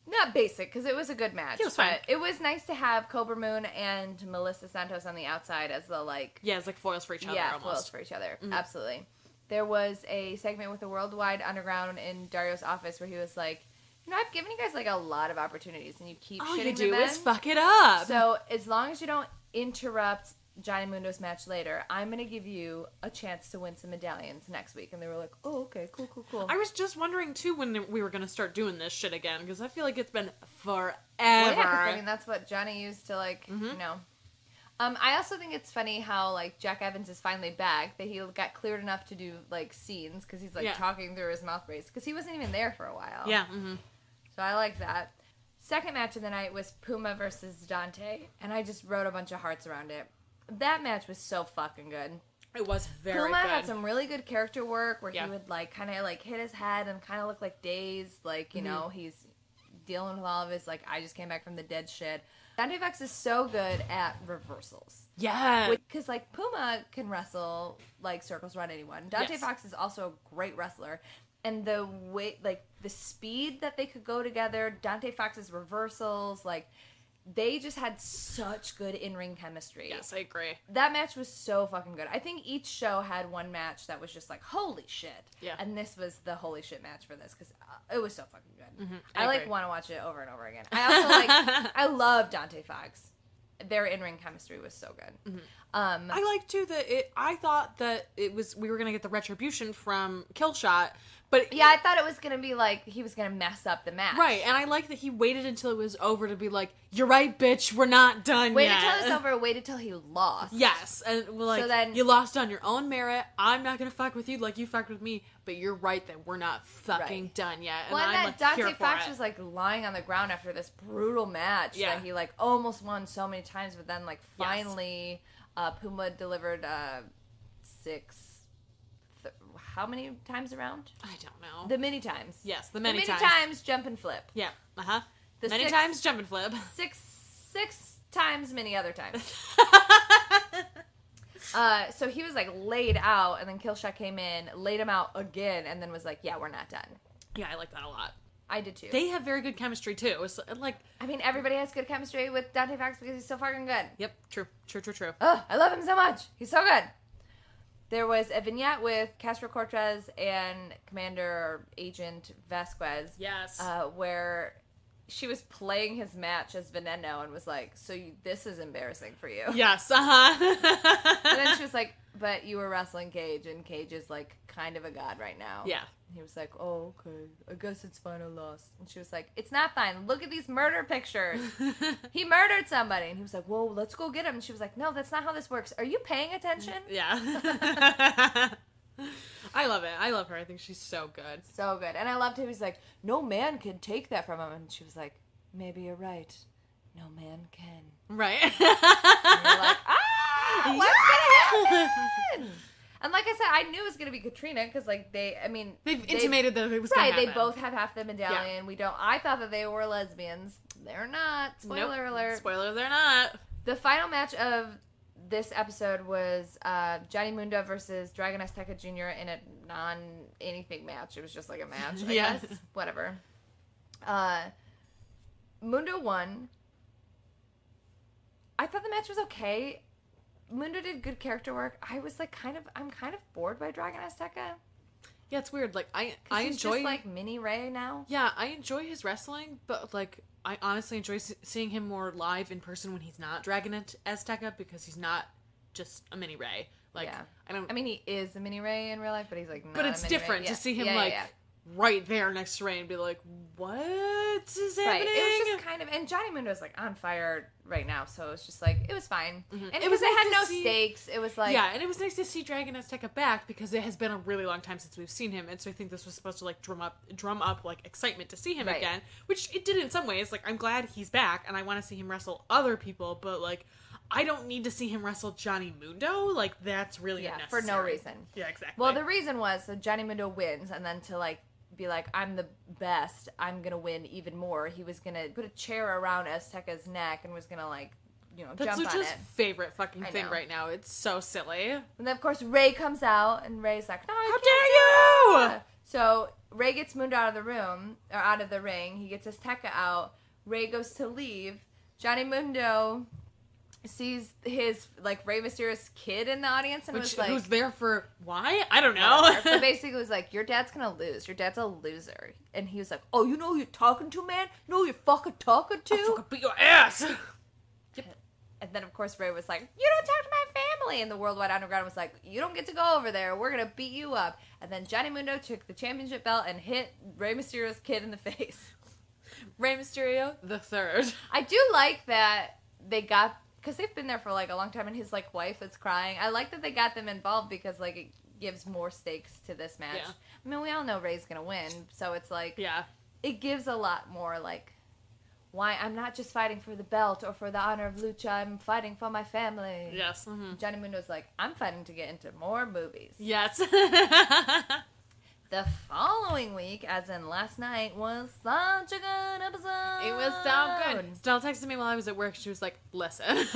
Not basic, because it was a good match. It was fine. But it was nice to have Cobra Moon and Melissa Santos on the outside as the, like... Yeah, it's like foils for each other, almost. Yeah, foils for each other. Mm-hmm. Absolutely. There was a segment with the Worldwide Underground in Dario's office where he was like, you know, I've given you guys, like, a lot of opportunities, and you keep all shitting you do the bed. is fuck it up. So, as long as you don't interrupt Johnny Mundo's match later, I'm going to give you a chance to win some medallions next week. And they were like, oh, okay, cool. I was just wondering, too, when we were going to start doing this shit again, because I feel like it's been forever. Well, yeah, 'cause, I mean, that's what Johnny used to, like, you know. I also think it's funny how, like, Jack Evans is finally back, that he got cleared enough to do, like, scenes, because he's, like, talking through his mouth brace, because he wasn't even there for a while. Yeah, mm-hmm. So I like that. Second match of the night was Puma versus Dante, and I just wrote a bunch of hearts around it. That match was so fucking good. It was very Puma good. had some really good character work where Yeah. he would like kind of like hit his head and kind of look like dazed, like you know he's dealing with all of his like I just came back from the dead shit. Dante Fox is so good at reversals. Yeah. Because like Puma can wrestle like circles around anyone. Dante Yes. Fox is also a great wrestler, and the way like the speed that they could go together, Dante Fox's reversals, like they just had such good in-ring chemistry. Yes, I agree. That match was so fucking good. I think each show had one match that was just like, holy shit. Yeah. And this was the holy shit match for this because it was so fucking good. I I like agree. want to watch it over and over again. I also like, I love Dante Fox. Their in-ring chemistry was so good. I like too that I thought that we were gonna get the retribution from Killshot, but Yeah, I thought it was going to be like he was going to mess up the match. right, and I like that he waited until it was over to be like, "You're right, bitch, we're not done Waited yet." till it was over, waited till he lost. Yes, and we're like, So then- you lost on your own merit. I'm not gonna fuck with you like you fucked with me, but you're right that we're not fucking Right. done yet. And Well, and I'm that like, here Dante for Fox it. was like lying on the ground after this brutal match Yeah. that he like almost won so many times, but then like Yes. finally Puma delivered how many times around? I don't know. The many times. yes, the The many, many times. times jump and flip. Yeah, The many six- times jump and flip. Six times many other times. So he was like laid out, and then Killshot came in, laid him out again, and then was like, "Yeah, we're not done." Yeah, I like that a lot. I did too. They have very good chemistry too. It's like, I mean, everybody has good chemistry with Dante Fox because he's so fucking good. yep, true. Oh, I love him so much. He's so good. There was a vignette with Castro Cortez and Commander or Agent Vasquez. Yes. Where she was playing his match as Veneno and was like, "So this is embarrassing for you." Yes. And then she was like, "But you were wrestling Cage, and Cage is like kind of a god right now." Yeah. He was like, "Oh, okay. I guess it's fine I lost." And she was like, "It's not fine. Look at these murder pictures. He murdered somebody." And he was like, "Whoa, let's go get him." And she was like, "No, that's not how this works. Are you paying attention?" Yeah. I love it. I love her. I think she's so good. So good. And I loved him. He was like, "No man can take that from him." And she was like, "Maybe you're right. No man can." Right. And you're like, "Ah, what's gonna happen?" And like I said, I knew it was gonna be Katrina because like they've intimated that it was right. gonna They happen. both have half the medallion. We don't. I thought that they were lesbians. They're not. Spoiler Nope. alert. Spoiler, they're not. The final match of this episode was Johnny Mundo versus Dragon Azteca Jr. in a non-anything match. It was just like a match, I Yeah. guess. Whatever. Mundo won. I thought the match was okay. Mundo did good character work. I was like I'm kind of bored by Dragon Azteca. Yeah, it's weird. Like I He's enjoy just like Mini Ray now. Yeah, I enjoy his wrestling, but like I honestly enjoy seeing him more live in person when he's not Dragon Azteca because he's not just a mini Ray. Like Yeah. I don't. I mean, he is a Mini Ray in real life, but he's like not but a it's Mini Ray. different Yeah. to see him Yeah, like yeah. right there next to Ray and be like, "What is Right. happening?" It was just kind of, and Johnny Mundo's like on fire right now, so it's just like it was fine. And It because was they nice had to no see- stakes, it was like yeah, and it was nice to see Dragon Azteca back because it has been a really long time since we've seen him, and so I think this was supposed to like drum up like excitement to see him Right. again, which it did in some ways. Like I'm glad he's back, and I want to see him wrestle other people, but like I don't need to see him wrestle Johnny Mundo. Like that's really yeah unnecessary. for no reason. Yeah, exactly. Well, the reason was so Johnny Mundo wins, and then to like be like I'm the best, I'm gonna win even more. He was gonna put a chair around Azteca's neck and was gonna like that's jump on Lucha's it. favorite fucking I thing know. right now. It's so silly. And then of course Ray comes out, and Ray's like, "No, How dare you! So Ray gets Mundo out of the room, or out of the ring. He gets Azteca out. Ray goes to leave. Johnny Mundo sees his, like, Rey Mysterio's kid in the audience and was like... Who's there for why? I don't know. whatever. But basically was like, your dad's gonna lose. Your dad's a loser. And he was like, oh, you know who you're talking to, man? You know who you're fucking talking to? I'll fucking beat your ass. And then, of course, Ray was like, you don't talk to my family. And the Worldwide Underground was like, you don't get to go over there. We're going to beat you up. And then Johnny Mundo took the championship belt and hit Rey Mysterio's kid in the face. Rey Mysterio the third. I do like that they got, because they've been there for, like, a long time, and his, like, wife is crying. I like that they got them involved because, like, it gives more stakes to this match. Yeah. I mean, we all know Ray's going to win, so it's like, Yeah. it gives a lot more, like, why I'm not just fighting for the belt or for the honor of Lucha, I'm fighting for my family. Yes. Mm-hmm. Johnny Mundo's like, I'm fighting to get into more movies. Yes. The following week, as in last night, was such a good episode. It was so good. Stella texted me while I was at work. She was like, listen,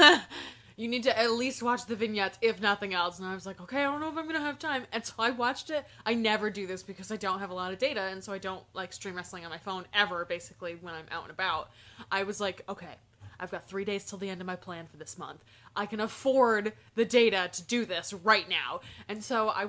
you need to at least watch the vignettes, if nothing else. And I was like, okay, I don't know if I'm going to have time. And so I watched it. I never do this because I don't have a lot of data. And so I don't like stream wrestling on my phone ever, basically, when I'm out and about. I was like, okay, I've got 3 days till the end of my plan for this month. I can afford the data to do this right now. And so I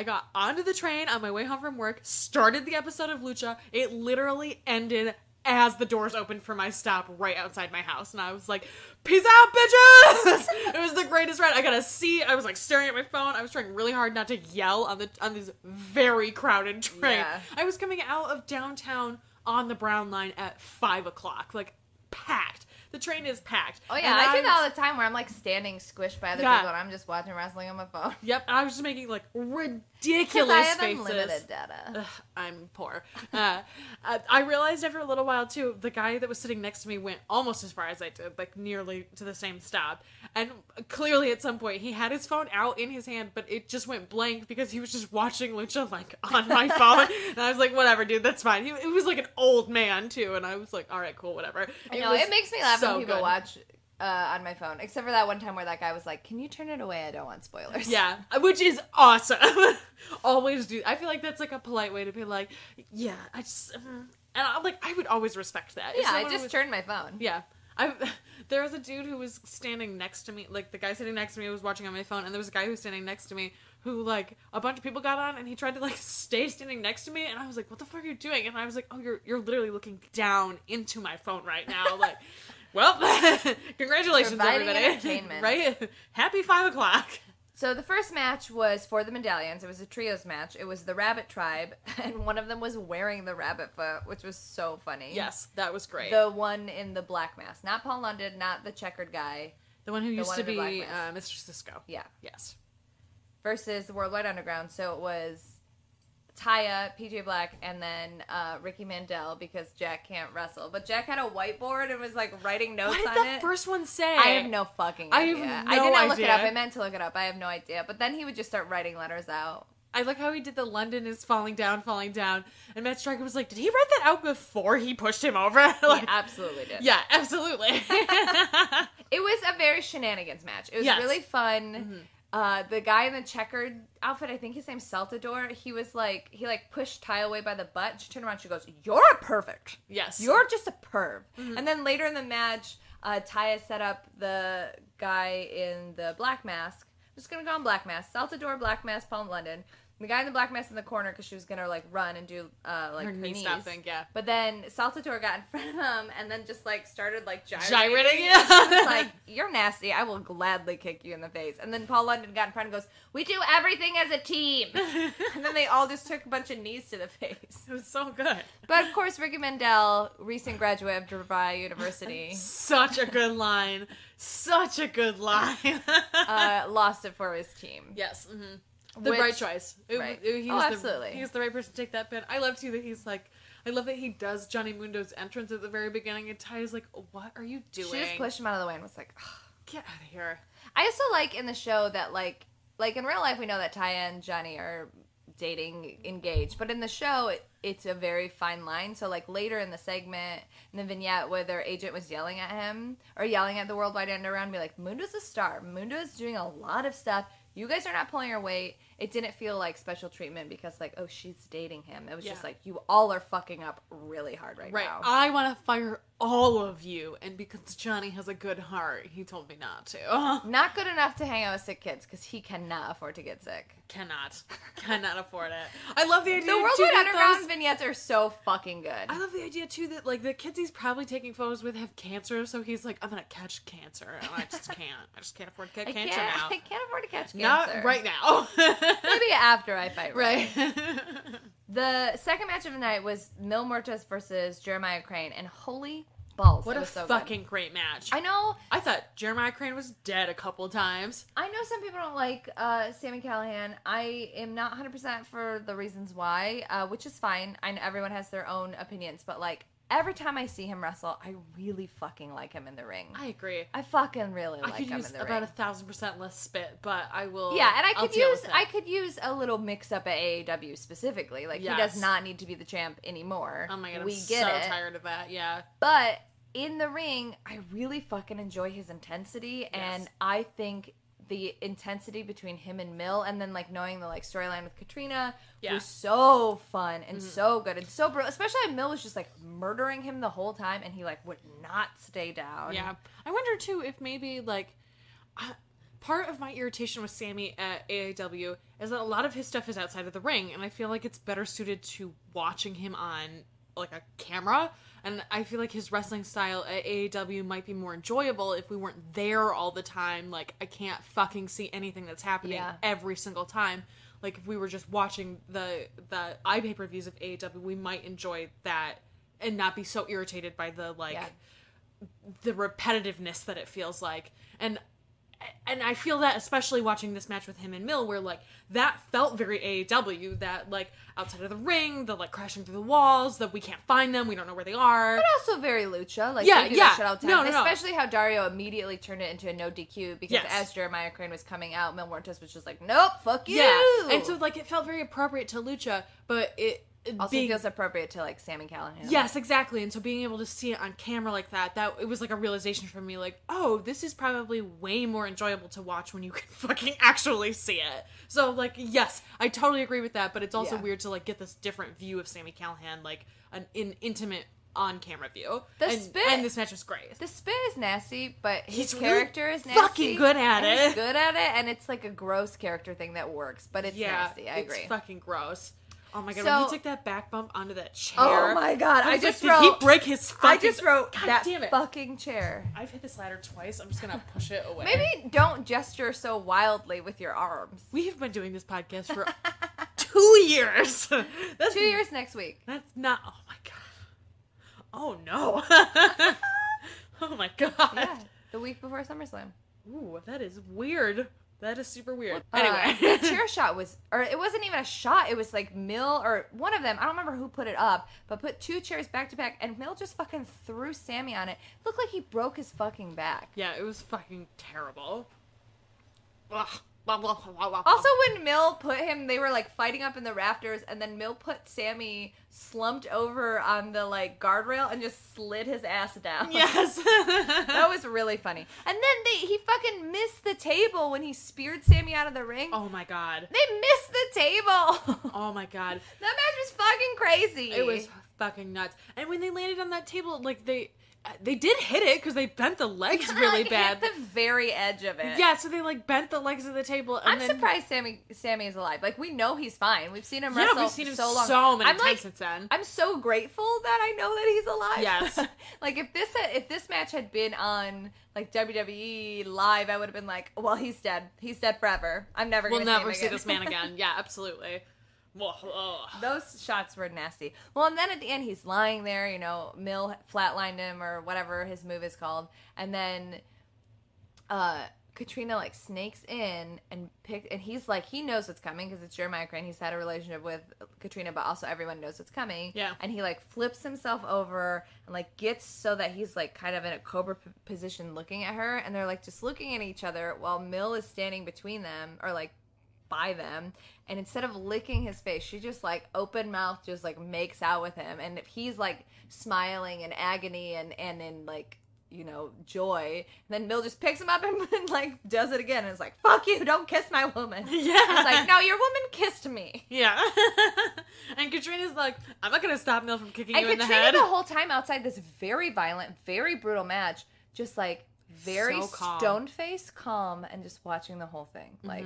got onto the train on my way home from work, started the episode of Lucha. It literally ended as the doors opened for my stop right outside my house. And I was like, peace out, bitches! It was the greatest ride. I got a seat. I was like staring at my phone. I was trying really hard not to yell on this very crowded train. Yeah. I was coming out of downtown on the Brown Line at 5 o'clock. Like, packed. The train is packed. Oh, yeah, I do that all the time where I'm, like, standing squished by other people and I'm just watching wrestling on my phone. Yep, and I was just making, like, ridiculous Because I have faces. unlimited data. Ugh, I'm poor. I realized after a little while, too, the guy that was sitting next to me went almost as far as I did, like, nearly to the same stop. And clearly, at some point, he had his phone out in his hand, but it just went blank because he was just watching Lucha, like, on my phone. And I was like, whatever, dude, that's fine. It was, like, an old man, too, and I was like, all right, cool, whatever. I know, it makes me laugh when people good. watch on my phone, except for that one time where that guy was like, can you turn it away? I don't want spoilers. Yeah, which is awesome. Always do. I feel like that's like a polite way to be like, yeah, I just, and I would always respect that. If Yeah, I someone just turned my phone. Yeah. There was a dude who was standing next to me, like the guy sitting next to me was watching on my phone, and there was a guy who was standing next to me who, like, a bunch of people got on, and he tried to, like, stay standing next to me, and I was like, what the fuck are you doing? And I was like, oh, you're literally looking down into my phone right now, like... Well, congratulations, Providing everybody. entertainment. Right? Happy 5 o'clock. So the first match was for the medallions. It was a trios match. It was the Rabbit Tribe, and one of them was wearing the rabbit foot, which was so funny. Yes, that was great. The one in the black mask. Not Paul London, not the checkered guy. The one who used to in the be black mask. Mr. Cisco. Yeah. Yes. Versus the Worldwide Underground. So it was Taya, PJ Black, and then Ricky Mandel because Jack can't wrestle. But Jack had a whiteboard and was like writing notes on it. What did the first one say? I have no fucking idea. I did not look it up. I meant to look it up. I have no idea. But then he would just start writing letters out. I like how he did the London is falling down. And Matt Striker was like, did he write that out before he pushed him over? Like, He absolutely did. Yeah, absolutely. It was a very shenanigans match. It was really fun. Mm-hmm. The guy in the checkered outfit, I think his name's Saltador, he pushed Ty away by the butt. She turned around, she goes, you're a perfect. Yes. You're just a perv. Mm-hmm. And then later in the match, Taya set up the guy in the black mask. I'm just going to go on black mask. Saltador, black mask, Paul London. The guy in the black mask in the corner because she was going to, like, run and do, her knee stop thing, yeah. But then Saltador got in front of him and then just, like, started, like, gyrating. Yeah. She was like, you're nasty. I will gladly kick you in the face. And then Paul London got in front and goes, we do everything as a team. And then they all just took a bunch of knees to the face. It was so good. But, of course, Ricky Mandel, recent graduate of DeVry University. Such a good line. Such a good line. Lost it for his team. Yes. Mm-hmm. The right choice. Right. Absolutely. He was the right person to take that pin. I love, too, that he's like, I love that he does Johnny Mundo's entrance at the very beginning, and Ty's like, what are you doing? She just pushed him out of the way and was like, ugh. Get out of here. I also like in the show that, like in real life, we know that Taya and Johnny are dating, engaged. But in the show, it's a very fine line. So, like, later in the segment, in the vignette where their agent was yelling at him, or yelling at the Worldwide Underground, be like, Mundo's a star. Mundo's doing a lot of stuff. You guys are not pulling your weight. It didn't feel like special treatment because, like, oh, she's dating him. It was just like, you all are fucking up really hard right now. I want to fire all of you, and because Johnny has a good heart, he told me not to. Not good enough to hang out with sick kids because he cannot afford to get sick. Cannot afford it. I love the idea. The Worldwide Underground vignettes are so fucking good. I love the idea too that, like, the kids he's probably taking photos with have cancer, so he's like, I'm gonna catch cancer, and I just can't afford to catch cancer now. I can't afford to catch cancer. Not right now. Maybe after I fight. Right. The second match of the night was Mil Muertes versus Jeremiah Crane, and holy balls, what it a was so fucking good. Great match. I know. I thought Jeremiah Crane was dead a couple times. I know some people don't like Sami Callihan. I am not 100% for the reasons why, which is fine. I know everyone has their own opinions, but, like, every time I see him wrestle, I really fucking like him in the ring. I agree. I fucking really like I could him use in the about ring. 1,000% less spit, but I will. Yeah, and I'll deal with it. I could use a little mix up at AEW specifically. Like, Yes. he does not need to be the champ anymore. Oh my god, we I'm get so it. tired of that. Yeah. But in the ring, I really fucking enjoy his intensity, and I think the intensity between him and Mill, and then like knowing the like storyline with Katrina was so fun and so good and so brutal. Especially when Mill was just like murdering him the whole time, and he like would not stay down. Yeah. I wonder too if maybe like part of my irritation with Sammy at AAW is that a lot of his stuff is outside of the ring, and I feel like it's better suited to watching him on like a camera. And I feel like his wrestling style at AAW might be more enjoyable if we weren't there all the time. Like, I can't fucking see anything that's happening every single time. Like, if we were just watching the iPay-per-views of AAW, we might enjoy that and not be so irritated by the, like, the repetitiveness that it feels like. And I feel that especially watching this match with him and Mill, where, like, that felt very AEW, that, like, outside of the ring, the, like, crashing through the walls, that we can't find them, we don't know where they are. But also very Lucha. Like, Yeah, they do yeah. that shit all the time. No. Especially how Dario immediately turned it into a no DQ, because as Jeremiah Crane was coming out, Mil Muertes was just like, nope, fuck you! Yeah, and so, like, it felt very appropriate to Lucha, but it also feels appropriate to, like, Sami Callihan. Yes, exactly. And so being able to see it on camera like that it was like a realization for me, like, oh, this is probably way more enjoyable to watch when you can fucking actually see it. So, like, yes, I totally agree with that, but it's also weird to, like, get this different view of Sami Callihan, like, an intimate on-camera view. And this match was great. The spit is nasty, but his He's character really is nasty. fucking good at it. He's good at it, and it's, like, a gross character thing that works, but it's nasty. I agree. It's fucking gross. Oh my god, So, when he took that back bump onto that chair. Oh my god, I just like, wrote... Did he break his fucking... I just wrote, God that damn it. fucking chair. I've hit this ladder twice. I'm just gonna push it away. Maybe don't gesture so wildly with your arms. We have been doing this podcast for 2 years. That's 2 years next week. That's not... Oh my god. Oh no. Oh my god. Yeah, the week before SummerSlam. Ooh, that is weird. That is super weird. The Anyway. chair shot was, or it wasn't even a shot. It was like Mill, or one of them, I don't remember who put it up, but put two chairs back to back, and Mill just fucking threw Sammy on it. Looked like he broke his fucking back. Yeah, it was fucking terrible. Ugh. Also, when Mill put him, they were like fighting up in the rafters, and then Mill put Sammy slumped over on the like guardrail and just slid his ass down. Yes. That was really funny. And then he fucking missed the table when he speared Sammy out of the ring. Oh my god. They missed the table. Oh my god. That match was fucking crazy. It was fucking nuts. And when they landed on that table, like they did hit it because they bent the legs really bad. Hit the very edge of it. Yeah, so they like bent the legs of the table. And I'm surprised Sammy is alive. Like, we know he's fine. We've seen him wrestle. Yeah, we've seen him so long. so many I'm times like, since then. I'm so grateful that I know that he's alive. Yes. Like, if this match had been on like WWE live, I would have been like, well, he's dead. He's dead forever. I'm never We'll gonna never see see him again. this man again. Yeah, absolutely. Those shots were nasty. Well, and then at the end, he's lying there, Mill flatlined him or whatever his move is called. And then Katrina, like, snakes in and he's like, he knows what's coming because it's Jeremiah Crane. He's had a relationship with Katrina, but also everyone knows what's coming. Yeah. And he, like, flips himself over and, like, gets so that he's, like, kind of in a cobra position looking at her. And they're, like, just looking at each other while Mill is standing between them or, like, by them, and instead of licking his face, she just like open mouth just like makes out with him, and he's like smiling in agony and in like joy, and then Mill just picks him up and like does it again and is like, fuck you, don't kiss my woman. Yeah. It's like, no, your woman kissed me. Yeah. And Katrina's like, I'm not gonna stop Mill from kicking you in the Katrina head. the whole time outside this very violent, very brutal match, just like very So calm. stone-faced calm and just watching the whole thing. Like,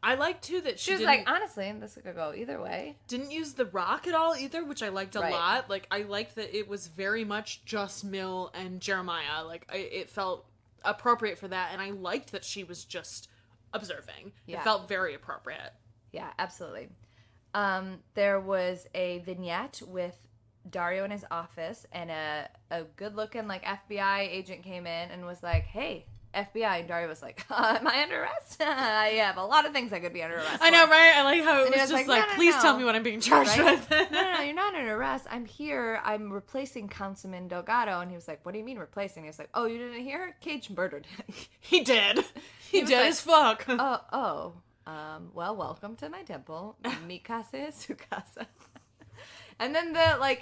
I like too that she was like, honestly, this could go either way. didn't use the rock at all either, which I liked a Right. lot. Like, I liked that it was very much just Mill and Jeremiah. Like, it felt appropriate for that, and I liked that she was just observing. Yeah. It felt very appropriate. Yeah, absolutely. There was a vignette with Dario in his office, and a good-looking like FBI agent came in and was like, "Hey, FBI, and Dario was like, am I under arrest? I have a lot of things I could be under arrest I know, for. right? I like how it And was he just was like, like, no, please no. tell me what I'm being charged Right? with. No, you're not under arrest. I'm here. I'm replacing Councilman Delgado. And he was like, what do you mean replacing? He was like, oh, you didn't hear? Cage murdered him. He did. He was did like, as fuck. Well, welcome to my temple. Mi casa es su casa. And then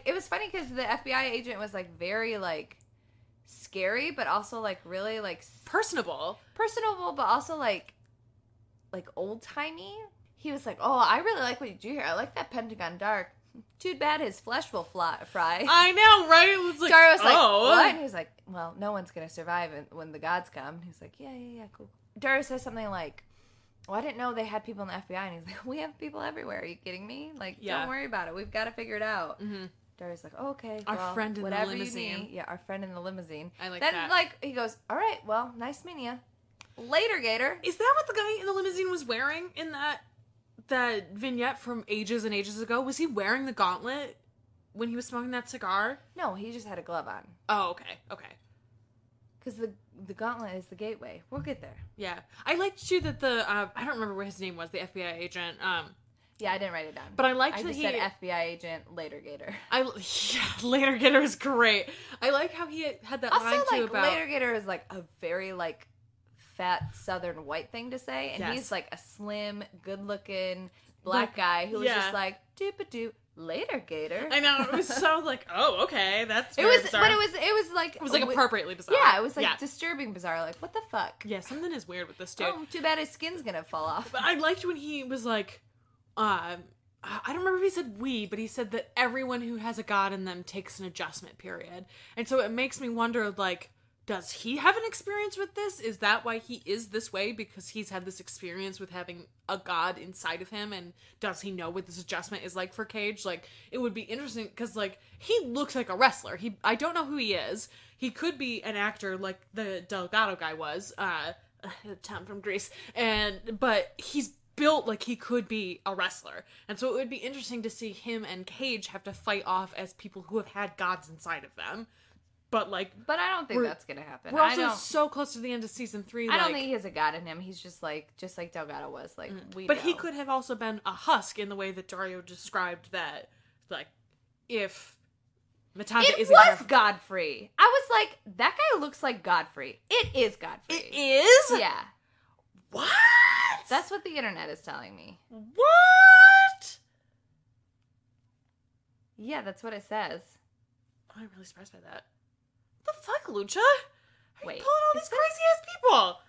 it was funny because the FBI agent was like very like scary, but also like really like Personable, but also like old timey. He was like, "Oh, I really like what you do here. I like that Pentagon Dark. Too bad his flesh will fry." I know, right? It was like, Dario was like, oh. "What?" And he was like, "Well, no one's gonna survive when the gods come." And he was like, "Yeah, cool." Dario says something like, "Well, I didn't know they had people in the FBI." And he's like, "We have people everywhere. Are you kidding me? Like, Yeah. don't worry about it. We've got to figure it out." Mm-hmm. Dario's like, "Oh, okay, Our well, friend in the whatever limousine." you need." Yeah, our friend in the limousine. I like then, that. Like, he goes, "All right, well, nice meeting you. Later, Gator." Is that what the guy in the limousine was wearing in that vignette from ages and ages ago? Was he wearing the gauntlet when he was smoking that cigar? No, he just had a glove on. Oh, okay. Because the gauntlet is the gateway. We'll get there. Yeah. I liked, too, that I don't remember what his name was, the FBI agent. Yeah, I didn't write it down. But I liked I that just he... said FBI agent, later Gator. Later Gator is great. I like how he had that line, Also, too, like, about... later Gator is, like, a very, like, fat southern white thing to say. And Yes. he's, like, a slim, good-looking black guy who was yeah. just like, doop-a-doop, later Gator. I know, it was so, like, oh, okay, that's It very was, bizarre. but it was like appropriately bizarre. Yeah, it was like Yeah. disturbing bizarre. Like, what the fuck? Yeah, something is weird with this dude. Oh, too bad his skin's gonna fall off. But I liked when he was like, I don't remember if he said we, but he said that everyone who has a god in them takes an adjustment period. And so it makes me wonder, like, does he have an experience with this? Is that why he is this way? Because he's had this experience with having a god inside of him, and does he know what this adjustment is like for Cage? Like, it would be interesting, because, like, he looks like a wrestler. I don't know who he is. He could be an actor like the Delgado guy was, Tom from Greece, but he's built like he could be a wrestler. And so it would be interesting to see him and Cage have to fight off as people who have had gods inside of them. But But I don't think that's gonna happen. we're also so close to the end of season 3. I don't think he has a god in him. He's just like Delgado was. Like But he could have also been a husk in the way that Dario described that. Like, if Matanta It isn't was careful- Godfrey. I was like, that guy looks like Godfrey. It is Godfrey. It is? Yeah. What? That's what the internet is telling me. What? Yeah, that's what it says. I'm really surprised by that. What the fuck, Lucha? How are Wait, you pulling all is these this- crazy ass people?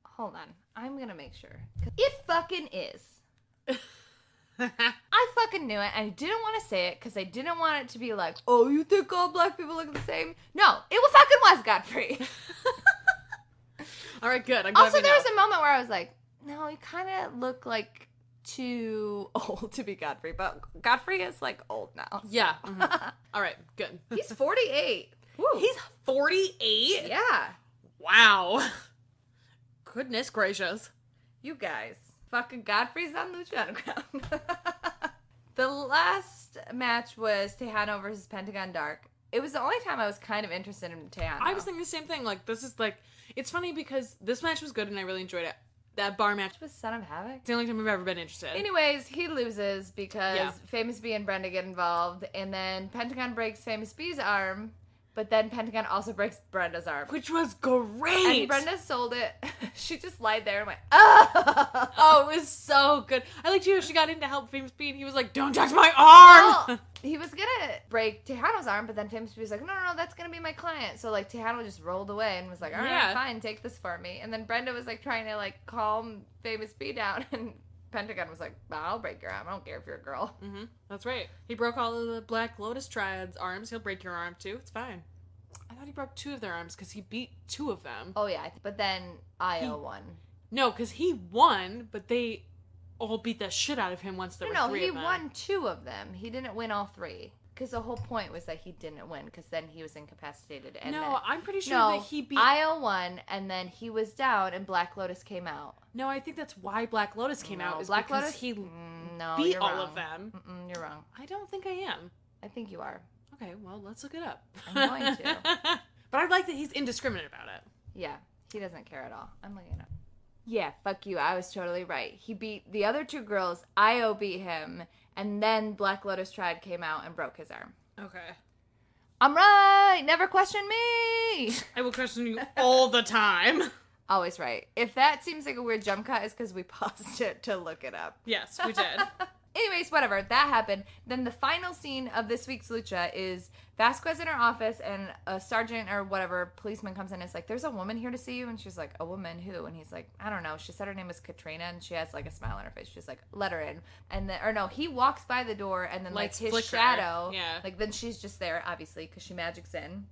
Hold on. I'm gonna make sure. It fucking is. I fucking knew it, and I didn't want to say it because I didn't want it to be like, oh, you think all black people look the same? No, it fucking was Godfrey. All right, good. I'm glad Also, we there know. was a moment where I was like, no, you kind of look like too old to be Godfrey, but Godfrey is like old now. So. Yeah. Mhm. All right, good. He's 48. Woo. He's 48? Yeah. Wow. Goodness gracious. You guys. Fucking Godfrey's on Lucha Underground. The last match was Tejano versus Pentagon Dark. It was the only time I was kind of interested in Tejano. I was thinking the same thing. Like, this is like, it's funny because this match was good and I really enjoyed it. That bar match was was Son of Havoc. the only time I've ever been interested. Anyways, he loses because Yeah. Famous B and Brenda get involved, and then Pentagon breaks Famous B's arm, but then Pentagon also breaks Brenda's arm. Which was great. And Brenda sold it. She just lied there and went, oh! Oh, it was so good. I liked how she got in to help Famous B and he was like, don't touch my arm! Well, he was gonna break Tejano's arm, but then Famous B was like, no, that's gonna be my client. So, like, Tejano just rolled away and was like, all right, Yeah. fine, take this for me. And then Brenda was, like, trying to, like, calm Famous B down, and Pentagon was like, I'll break your arm. I don't care if you're a girl. Mm-hmm. That's right. He broke all of the Black Lotus Triad's arms. He'll break your arm, too. It's fine. I thought he broke 2 of their arms because he beat 2 of them. Oh, yeah. But then Io won. No, because he won, but they all beat the shit out of him once there were 3 he of them. won 2 of them. He didn't win all 3. Because the whole point was that he didn't win, because then he was incapacitated. And No, then, I'm pretty sure no, that he beat... Io won, and then he was down, and Black Lotus came out. No, I think that's why Black Lotus came out. Is Black because Lotus? he No, beat you're all wrong. of them. You're wrong. I don't think I am. I think you are. Okay, well, let's look it up. I'm going to. But I like that he's indiscriminate about it. Yeah, he doesn't care at all. I'm looking up. Yeah, fuck you. I was totally right. He beat the other two girls. Io beat him. And then Black Lotus Triad came out and broke his arm. Okay. I'm right. Never question me. I will question you all the time. Always right. If that seems like a weird jump cut, it's because we paused it to look it up. Yes, we did. Anyways, whatever. That happened. Then the final scene of this week's Lucha is Vasquez in her office and a sergeant or whatever policeman comes in and is like, there's a woman here to see you. And she's like, a woman who? And he's like, I don't know. She said her name was Katrina and she has like a smile on her face. She's like, let her in. And then, or no, he walks by the door and then like his flicker. shadow, Yeah. like then she's just there, obviously, because she magics in.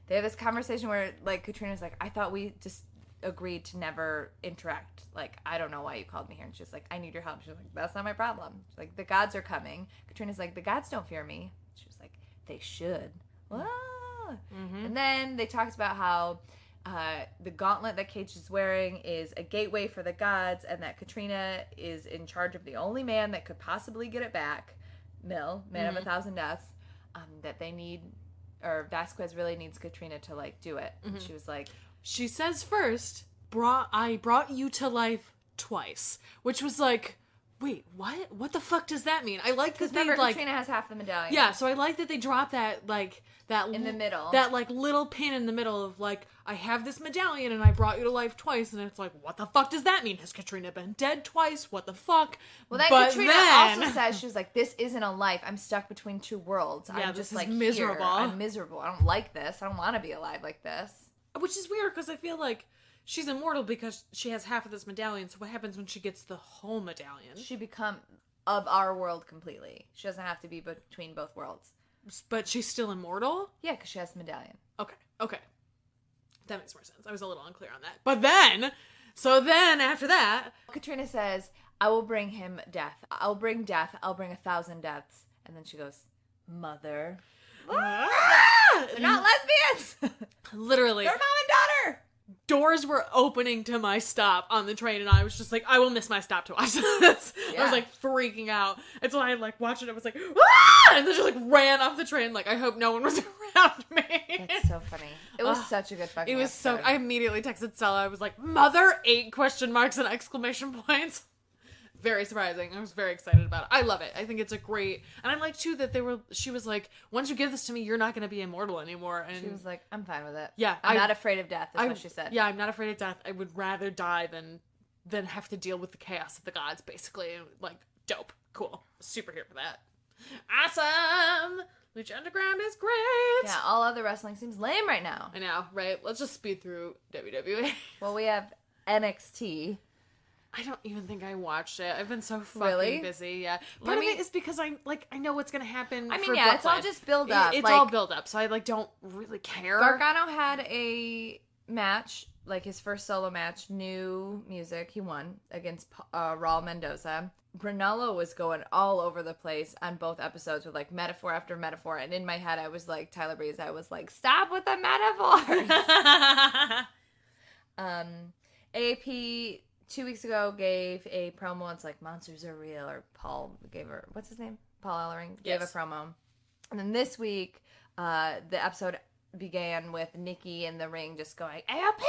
They have this conversation where like Katrina's like, I thought we just agreed to never interact. Like, I don't know why you called me here. And she's like, I need your help. She's like, that's not my problem. She's like, the gods are coming. Katrina's like, the gods don't fear me. She was like, they should. Mm-hmm. And then they talked about how the gauntlet that Cage is wearing is a gateway for the gods and that Katrina is in charge of the only man that could possibly get it back, Man of 1,000 Deaths, that they need, or Vasquez really needs Katrina to like do it. And she was like, she says first, I brought you to life twice, which was like, wait, what? What the fuck does that mean? I like that they remember, like Katrina has half the medallion. Yeah, so I like that they dropped that in the middle. That like little pin in the middle of like, I have this medallion and I brought you to life twice, and it's like, what the fuck does that mean? Has Katrina been dead twice? What the fuck? Well, then Katrina also says, she was like, this isn't a life. I'm stuck between two worlds. Yeah, I'm just this like is miserable. Here. I'm miserable. I don't like this. I don't want to be alive like this. Which is weird because I feel like she's immortal because she has half of this medallion. So what happens when she gets the whole medallion? She become of our world completely. She doesn't have to be between both worlds. But she's still immortal? Yeah, because she has the medallion. Okay. That makes more sense. I was a little unclear on that. But then after that, Katrina says, I will bring him death. I'll bring death. I'll bring 1,000 deaths. And then she goes, mother. They're not lesbians. Literally. They're mom and daughter. Doors were opening to my stop on the train, and I was just like, I will miss my stop to watch this. Yeah. I was like freaking out. And so I like watched it. I was like, ah! And then just like ran off the train. Like, I hope no one was around me. That's so funny. It was such a good fucking It was episode. so. I immediately texted Stella. I was like, mother, 8 question marks and exclamation points. Very surprising. I was very excited about it. I love it. I think it's a great, and I like too that she was like, once you give this to me, you're not going to be immortal anymore. And she was like, I'm fine with it. Yeah, I'm not afraid of death, is what she said. Yeah, I'm not afraid of death. I would rather die than have to deal with the chaos of the gods, basically. Like, dope. Cool. Super here for that. Awesome! Lucha Underground is great! Yeah, all other wrestling seems lame right now. I know, right? Let's just speed through WWE. Well, we have NXT. I don't even think I watched it. I've been so fucking busy. Yeah, part of it is because I know what's gonna happen. I mean, for yeah, it's all Brooklyn. just build up. It's like, all build up, so I like don't really care. Gargano had a match, like his first solo match, new music. He won against Raul Mendoza. Brunello was going all over the place on both episodes with like metaphor after metaphor, and in my head I was like Tyler Breeze. I was like, stop with the metaphors. AP 2 weeks ago gave a promo. It's like monsters are real, or Paul gave her, what's his name? Paul Ellering gave a promo. And then this week, the episode began with Nikki in the ring just going, AOP,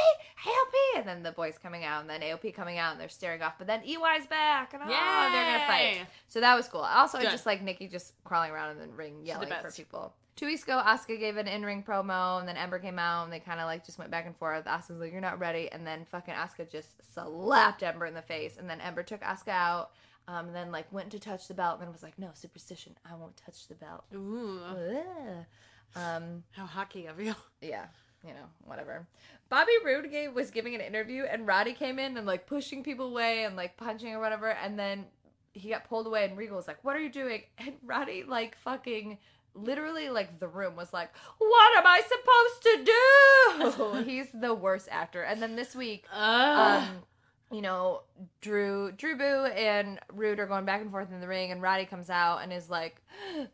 AOP, and then the boys coming out, and then AOP coming out, and they're staring off, but then EY's back, and they're gonna fight. So that was cool. Also, I just like Nikki just crawling around in the ring yelling for people. 2 weeks ago, Asuka gave an in-ring promo, and then Ember came out, and they kind of like just went back and forth. Asuka was like, you're not ready, and then fucking Asuka just slapped Ember in the face, and then Ember took Asuka out, and then like went to touch the belt, and then was like, no, superstition, I won't touch the belt. Ooh. How hockey of you. Yeah, you know, whatever. Bobby Roode was giving an interview, and Roddy came in and like pushing people away and like punching or whatever, and then he got pulled away, and Regal was like, what are you doing? And Roddy like fucking literally like the room was like, what am I supposed to do? He's the worst actor. And then this week you know, Drew Boo and Rude are going back and forth in the ring, and Roddy comes out and is like,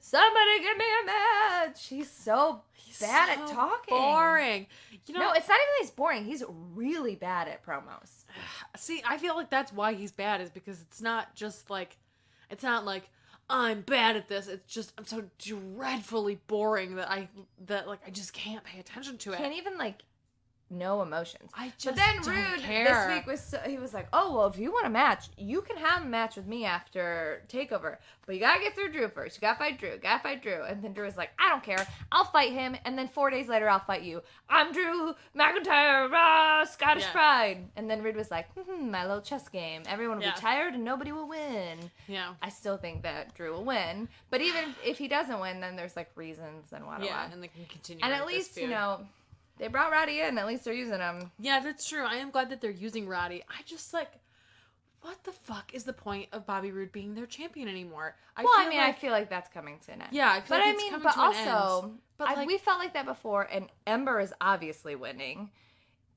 somebody give me a match. He's so bad at talking. Boring. You know, no, it's not even that he's boring. He's really bad at promos. See, I feel like that's why he's bad, is because it's not like, I'm bad at this. It's just, I'm so dreadfully boring that I just can't pay attention to it. Can't even, like, no emotions. I just But then don't Rude care. this week he was like, oh, well, if you want a match, you can have a match with me after TakeOver. But you gotta get through Drew first. You gotta fight Drew. And then Drew was like, I don't care. I'll fight him. And then 4 days later, I'll fight you. I'm Drew McIntyre, rah, Scottish Pride. And then Rude was like, my little chess game. Everyone will be tired and nobody will win. Yeah. I still think that Drew will win. But even if he doesn't win, then there's, like, reasons and whatnot. Yeah, and they can continue. And with at this least, feud. you know, they brought Roddy in. At least they're using him. Yeah, that's true. I am glad that they're using Roddy. I just, like, what the fuck is the point of Bobby Roode being their champion anymore? I feel like that's coming to an end. Yeah, I feel like it's coming to an end. But we felt like that before, and Ember is obviously winning.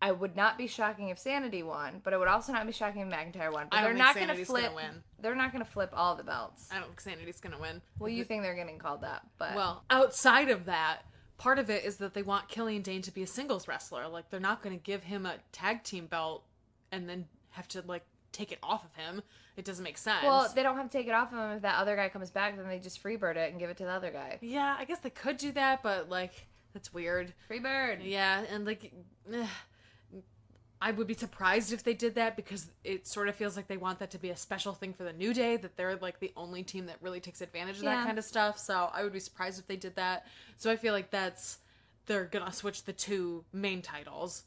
I would not be shocking if Sanity won, but it would also not be shocking if McIntyre won. But I don't they're think not going to Sanity's flip. gonna win. They're not going to flip all the belts. I don't think Sanity's gonna win. Well, you think they're getting called that, but Well, outside of that, part of it is that they want Killian Dane to be a singles wrestler. Like, they're not going to give him a tag team belt and then have to, like, take it off of him. It doesn't make sense. Well, they don't have to take it off of him. If that other guy comes back, then they just freebird it and give it to the other guy. Yeah, I guess they could do that, but, like, that's weird. Freebird. Yeah, and, like, I would be surprised if they did that because it sort of feels like they want that to be a special thing for the New Day, that they're, like, the only team that really takes advantage of that kind of stuff. So I would be surprised if they did that. So I feel like they're gonna switch the two main titles.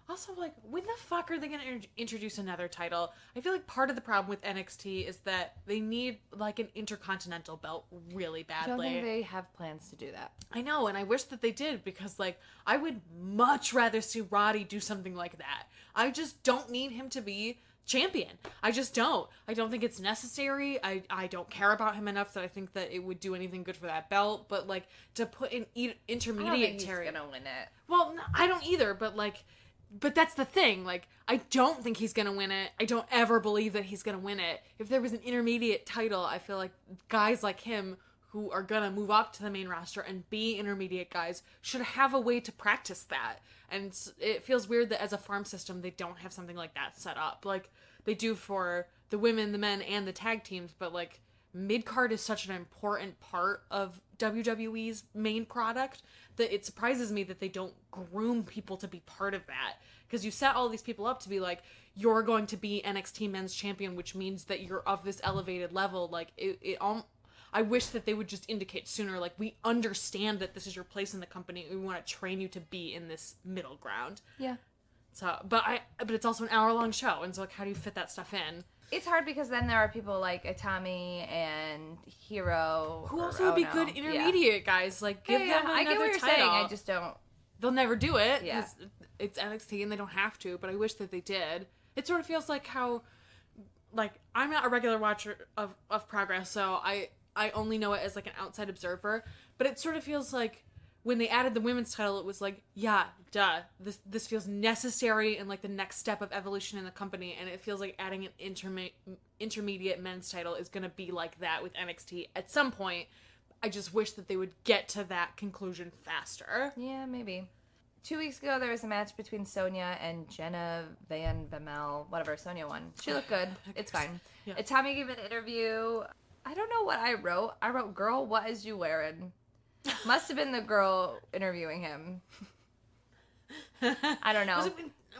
Also, like, when the fuck are they gonna introduce another title? I feel like part of the problem with NXT is that they need, like, an intercontinental belt really badly. I don't think they have plans to do that. I know, and I wish that they did, because, like, I would much rather see Roddy do something like that. I just don't need him to be champion. I just don't. I don't think it's necessary. I don't care about him enough that I think that it would do anything good for that belt, but, like, to put in intermediate I don't think he's territory. gonna win it. Well, no, I don't either, but, like, but that's the thing. Like, I don't think he's gonna win it. I don't ever believe that he's gonna win it. If there was an intermediate title, I feel like guys like him who are gonna move up to the main roster and be intermediate guys should have a way to practice that. And it feels weird that as a farm system, they don't have something like that set up. Like, they do for the women, the men, and the tag teams, but, like, midcard is such an important part of WWE's main product that it surprises me that they don't groom people to be part of that. Because you set all these people up to be like, you're going to be NXT Men's Champion, which means that you're of this elevated level. Like, I wish that they would just indicate sooner, like, we understand that this is your place in the company. We want to train you to be in this middle ground. Yeah. So, but it's also an hour-long show, and so, like, how do you fit that stuff in? It's hard because then there are people like Itami and Hero. Who also would be good intermediate guys. Like, give them another I get what you're title. saying. I just don't. They'll never do it. Yeah. It's NXT and they don't have to, but I wish that they did. It sort of feels like how, like, I'm not a regular watcher of Progress, so I only know it as, like, an outside observer, but it sort of feels like when they added the women's title, it was like, yeah, duh, this feels necessary and, like, the next step of evolution in the company, and it feels like adding an intermediate men's title is going to be like that with NXT at some point. I just wish that they would get to that conclusion faster. Yeah, maybe. 2 weeks ago, there was a match between Sonya and Jenna Van Bemel. Whatever, Sonya won. She looked good. It's fine. Yeah. Itami gave an interview. I don't know what I wrote. I wrote, girl, what is you wearing? Must have been the girl interviewing him. I don't know. Was it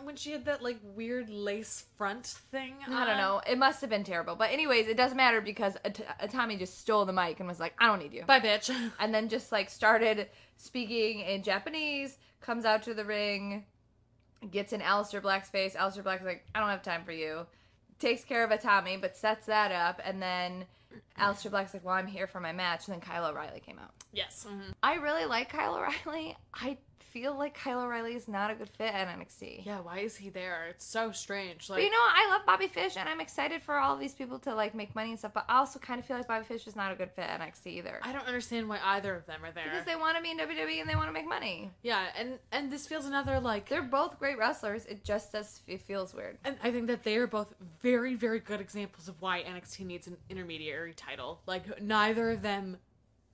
when she had that, like, weird lace front thing on? I don't know. It must have been terrible. But anyways, it doesn't matter because Itami just stole the mic and was like, I don't need you. Bye, bitch. And then just, like, started speaking in Japanese, comes out to the ring, gets in Aleister Black's face. Aleister Black's like, I don't have time for you. Takes care of Itami, but sets that up. And then Aleister Black's like, well, I'm here for my match. And then Kyle O'Reilly came out. Yes. Mm-hmm. I really like Kyle O'Reilly. I feel like Kyle O'Reilly is not a good fit at NXT. Yeah, why is he there? It's so strange. Like, But you know, I love Bobby Fish, and I'm excited for all of these people to, like, make money and stuff, but I also kind of feel like Bobby Fish is not a good fit at NXT either. I don't understand why either of them are there. Because they want to be in WWE and they want to make money. Yeah, and this feels another, like... They're both great wrestlers. It feels weird. And I think that they are both very, very good examples of why NXT needs an intermediary title. Like, neither of them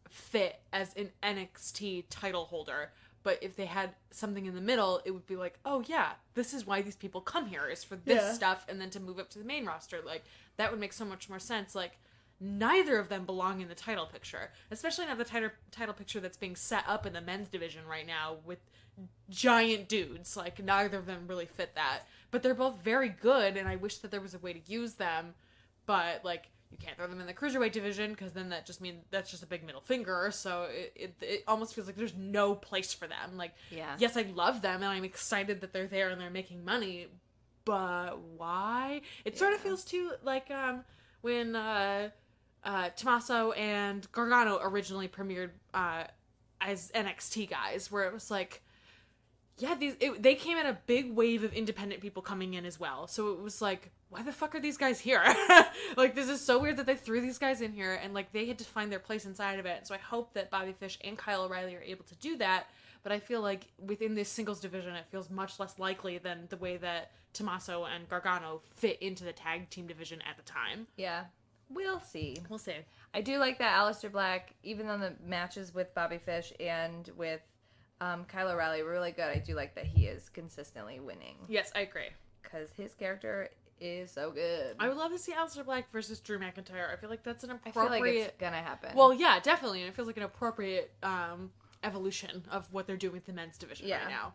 fit as an NXT title holder. But if they had something in the middle, it would be like, oh yeah, this is why these people come here, is for this stuff, and then to move up to the main roster. Like, that would make so much more sense. Like, neither of them belong in the title picture. Especially not the title picture that's being set up in the men's division right now with giant dudes. Like, neither of them really fit that. But they're both very good, and I wish that there was a way to use them. But, like, you can't throw them in the cruiserweight division, because then that just means that's just a big middle finger. So it almost feels like there's no place for them. Like, yes, I love them, and I'm excited that they're there and they're making money, but why? It sort of feels too like when Tommaso and Gargano originally premiered as NXT guys, where it was like, yeah, they came at a big wave of independent people coming in as well. So it was like, why the fuck are these guys here? Like, this is so weird that they threw these guys in here, and like they had to find their place inside of it. So I hope that Bobby Fish and Kyle O'Reilly are able to do that. But I feel like within this singles division, it feels much less likely than the way that Tommaso and Gargano fit into the tag team division at the time. Yeah. We'll see. We'll see. I do like that Aleister Black, even though the matches with Bobby Fish and with Kyle O'Reilly were really good, I do like that he is consistently winning. Yes, I agree. Because his character is so good. I would love to see Aleister Black versus Drew McIntyre. I feel like that's an appropriate... I feel like it's gonna happen. Well, yeah, definitely. And it feels like an appropriate evolution of what they're doing with the men's division right now.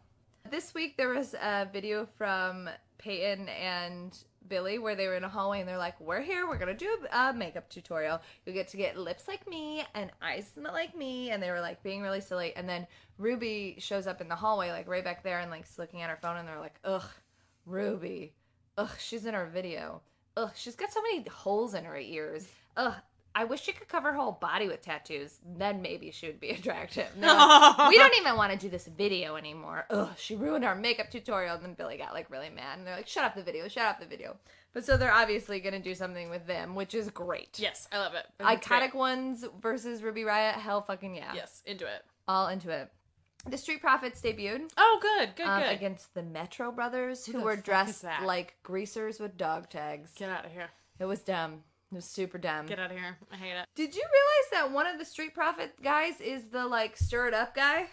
This week there was a video from Peyton and Billy where they were in a hallway and they're like, we're here, we're gonna do a makeup tutorial. You get to get lips like me and eyes smell like me, and they were like being really silly. And then Ruby shows up in the hallway like right back there and like looking at her phone, and they're like, ugh, Ruby, ugh, she's in our video, ugh, she's got so many holes in her ears, ugh, I wish she could cover her whole body with tattoos. Then maybe she would be attractive. No, we don't even want to do this video anymore. Ugh, she ruined our makeup tutorial. And then Billy got like really mad. And they're like, shut up the video, shut up the video. But so they're obviously going to do something with them, which is great. Yes, I love it. Iconic ones versus Ruby Riott. Hell fucking yeah. Yes, into it. All into it. The Street Profits debuted. Oh, good. Against the Metro Brothers, who were dressed like greasers with dog tags. Get out of here. It was dumb. It was super dumb. Get out of here. I hate it. Did you realize that one of the Street Profit guys is the, like, Stir It Up guy?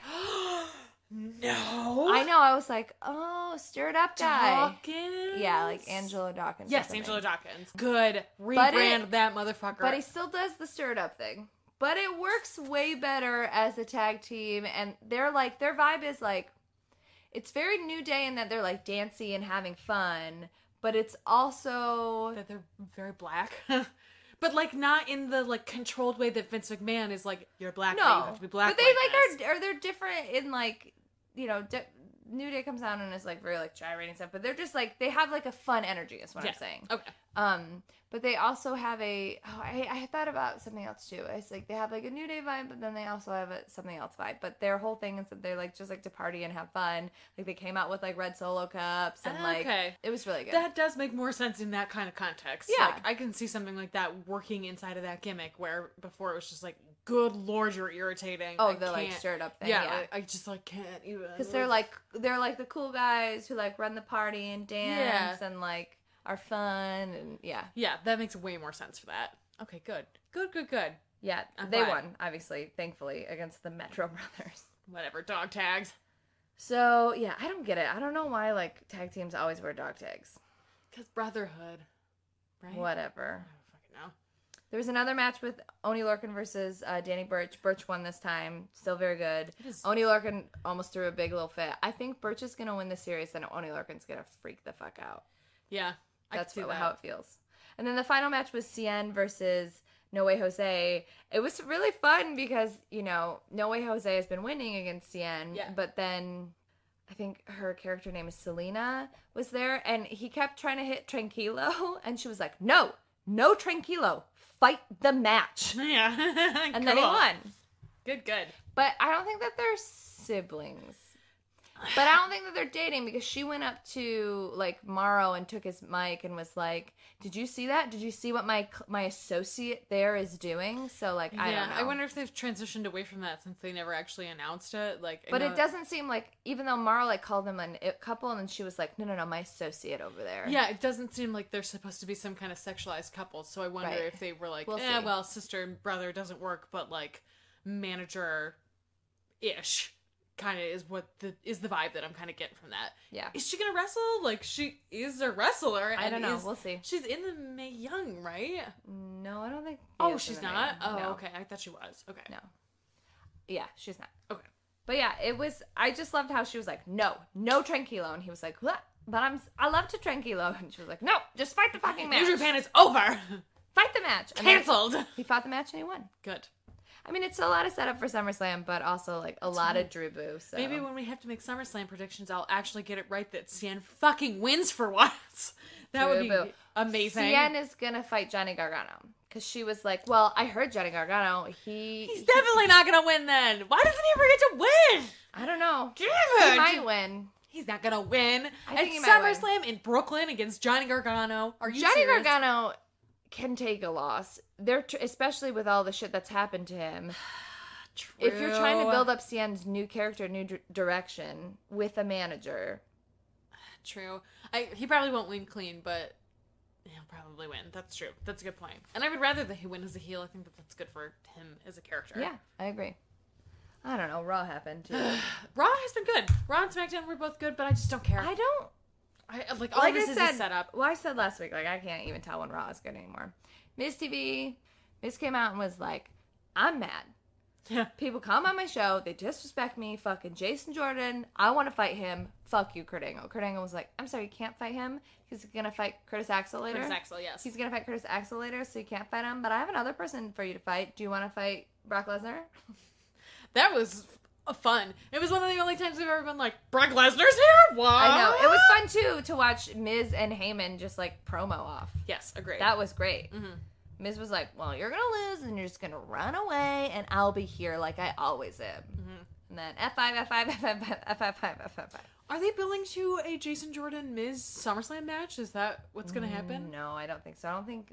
No. I know. I was like, oh, Stir It Up guy. Dawkins? Yeah, like Angelo Dawkins. Yes, Angelo Dawkins. Good. Rebrand that motherfucker. But he still does the Stir It Up thing. But it works way better as a tag team. And they're like, their vibe is like, it's very New Day in that they're like dancey and having fun. But it's also... that they're very black. But, like, not in the, like, controlled way that Vince McMahon is like, you're black, no, but you have to be black. But they, like, they're different in, like, you know... New Day comes out and is, like, very, like, gyrating stuff. But they're just, like... They have, like, a fun energy, is what I'm saying. Okay. But they also have a... Oh, I thought about something else, too. It's, like, they have, like, a New Day vibe, but then they also have something else vibe. But their whole thing is that they're, like, just, like, to party and have fun. Like, they came out with, like, red Solo cups. And, like... It was really good. That does make more sense in that kind of context. Yeah. Like, I can see something like that working inside of that gimmick, where before it was just, like, good lord, you're irritating. Oh, the, like, stirred up thing. Yeah. I just, like, can't even. Because they're like the cool guys who, like, run the party and dance and, like... are fun and yeah, that makes way more sense for that. Okay, good. Yeah, they won, obviously, thankfully, against the Metro Brothers. Whatever, dog tags. So yeah, I don't get it. I don't know why like tag teams always wear dog tags. Because brotherhood, right? Whatever. I don't fucking know. There was another match with Oney Lorcan versus Danny Burch. Burch won this time. Still very good. Oney Lorcan almost threw a big little fit. I think Burch is gonna win the series, and Oney Lorcan's gonna freak the fuck out. Yeah. That's how it feels. And then the final match was Cien versus No Way Jose. It was really fun because, you know, No Way Jose has been winning against Cien. Yeah. But then I think her character name is Selena was there. And he kept trying to hit Tranquilo. And she was like, no Tranquilo. Fight the match. Yeah. And then he won. Good. But I don't think that they're siblings. But I don't think that they're dating because she went up to, like, Morrow and took his mic and was like, did you see that? Did you see what my associate there is doing? So, like, I don't know. I wonder if they've transitioned away from that since they never actually announced it. Like, but it doesn't seem like, even though Morrow, like, called them a couple and then she was like, no, my associate over there. Yeah, it doesn't seem like they're supposed to be some kind of sexualized couple. So I wonder if they were like, well, sister and brother doesn't work, but, like, manager-ish. Kind of is the vibe that I'm kind of getting from that. Yeah. Is she gonna wrestle? Like, she is a wrestler. I don't know. We'll see. She's in the Mae Young, right? No, I don't think. Oh, Thea's she's MMA. not? Oh, No. okay. I thought she was. Okay. No. Yeah, she's not. Okay. But yeah, it was. I just loved how she was like, no tranquilo, and he was like, what? But I love to tranquilo, and she was like, no, just fight the fucking match. New Japan is over. Fight the match. And then Cancelled. he fought the match and he won. Good. I mean, it's a lot of setup for SummerSlam, but also like a lot of Drew Boo. So Maybe when we have to make SummerSlam predictions, I'll actually get it right that Cien fucking wins for once. That would be Drew Boo. amazing. Cien is gonna fight Johnny Gargano because she was like, well, I heard Johnny Gargano. He's definitely not gonna win then. Why doesn't he ever get to win? I don't know. Damn it. He might win. He's not gonna win I at think he might win. SummerSlam in Brooklyn against Johnny Gargano. Are you Johnny serious? Gargano can take a loss. Especially with all the shit that's happened to him. True. If you're trying to build up Cien's new character, new direction with a manager. True. He probably won't win clean, but he'll probably win. That's true. That's a good point. And I would rather that he win as a heel. I think that's good for him as a character. Yeah, I agree. I don't know. Raw happened too. Raw has been good. Raw and SmackDown were both good, but I just don't care. I don't. All Like of this I is said, a setup. well, I said last week, like, I can't even tell when Raw is good anymore. Miz came out and was like, I'm mad. Yeah. People come on my show, they disrespect me, fucking Jason Jordan, I want to fight him, fuck you, Kurt Angle. Kurt Angle was like, I'm sorry, you can't fight him, he's gonna fight Curtis Axel later. Curtis Axel, yes. He's gonna fight Curtis Axel later, so you can't fight him, but I have another person for you to fight. Do you want to fight Brock Lesnar? That was fun. It was one of the only times we've ever been like, Brock Lesnar's here? What? I know. It was fun, too, to watch Miz and Heyman just, like, promo off. Yes, agreed. That was great. Mm-hmm. Miz was like, well, you're going to lose, and you're just going to run away, and I'll be here like I always am. Mm-hmm. And then F5, F5, F5, F5, F5, F5. Are they building to a Jason Jordan Miz SummerSlam match? Is that what's going to happen? No, I don't think so. I don't think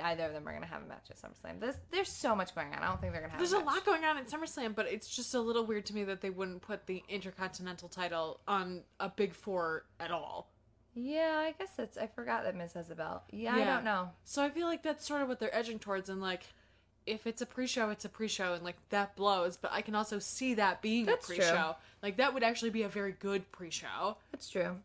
either of them are going to have a match at SummerSlam. There's so much going on. I don't think they're going to have There's a a match. lot going on in SummerSlam, but it's just a little weird to me that they wouldn't put the Intercontinental title on a Big Four at all. Yeah, I guess I forgot that Miz has a belt. Yeah, I don't know. So I feel like that's sort of what they're edging towards, and like, if it's a pre-show, it's a pre-show, and like, that blows, but I can also see that being That's a pre-show. true. Like, that would actually be a very good pre-show. That's true.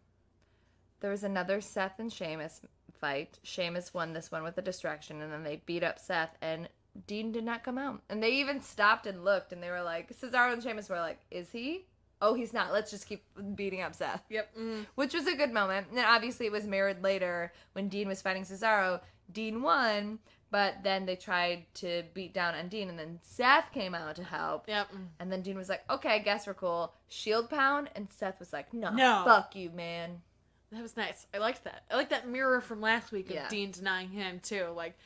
There was another Seth and Sheamus fight. Sheamus won this one with a distraction, and then they beat up Seth, and Dean did not come out. And they even stopped and looked, and they were like, Cesaro and Sheamus were like, is he? Oh, he's not. Let's just keep beating up Seth. Yep. Mm. Which was a good moment. And obviously it was mirrored later when Dean was fighting Cesaro. Dean won, but then they tried to beat down on Dean, and then Seth came out to help. Yep. And then Dean was like, okay, I guess we're cool. Shield pound, and Seth was like, no. Fuck you, man. That was nice. I liked that. I like that mirror from last week of Yeah. Dean denying him, too. Like,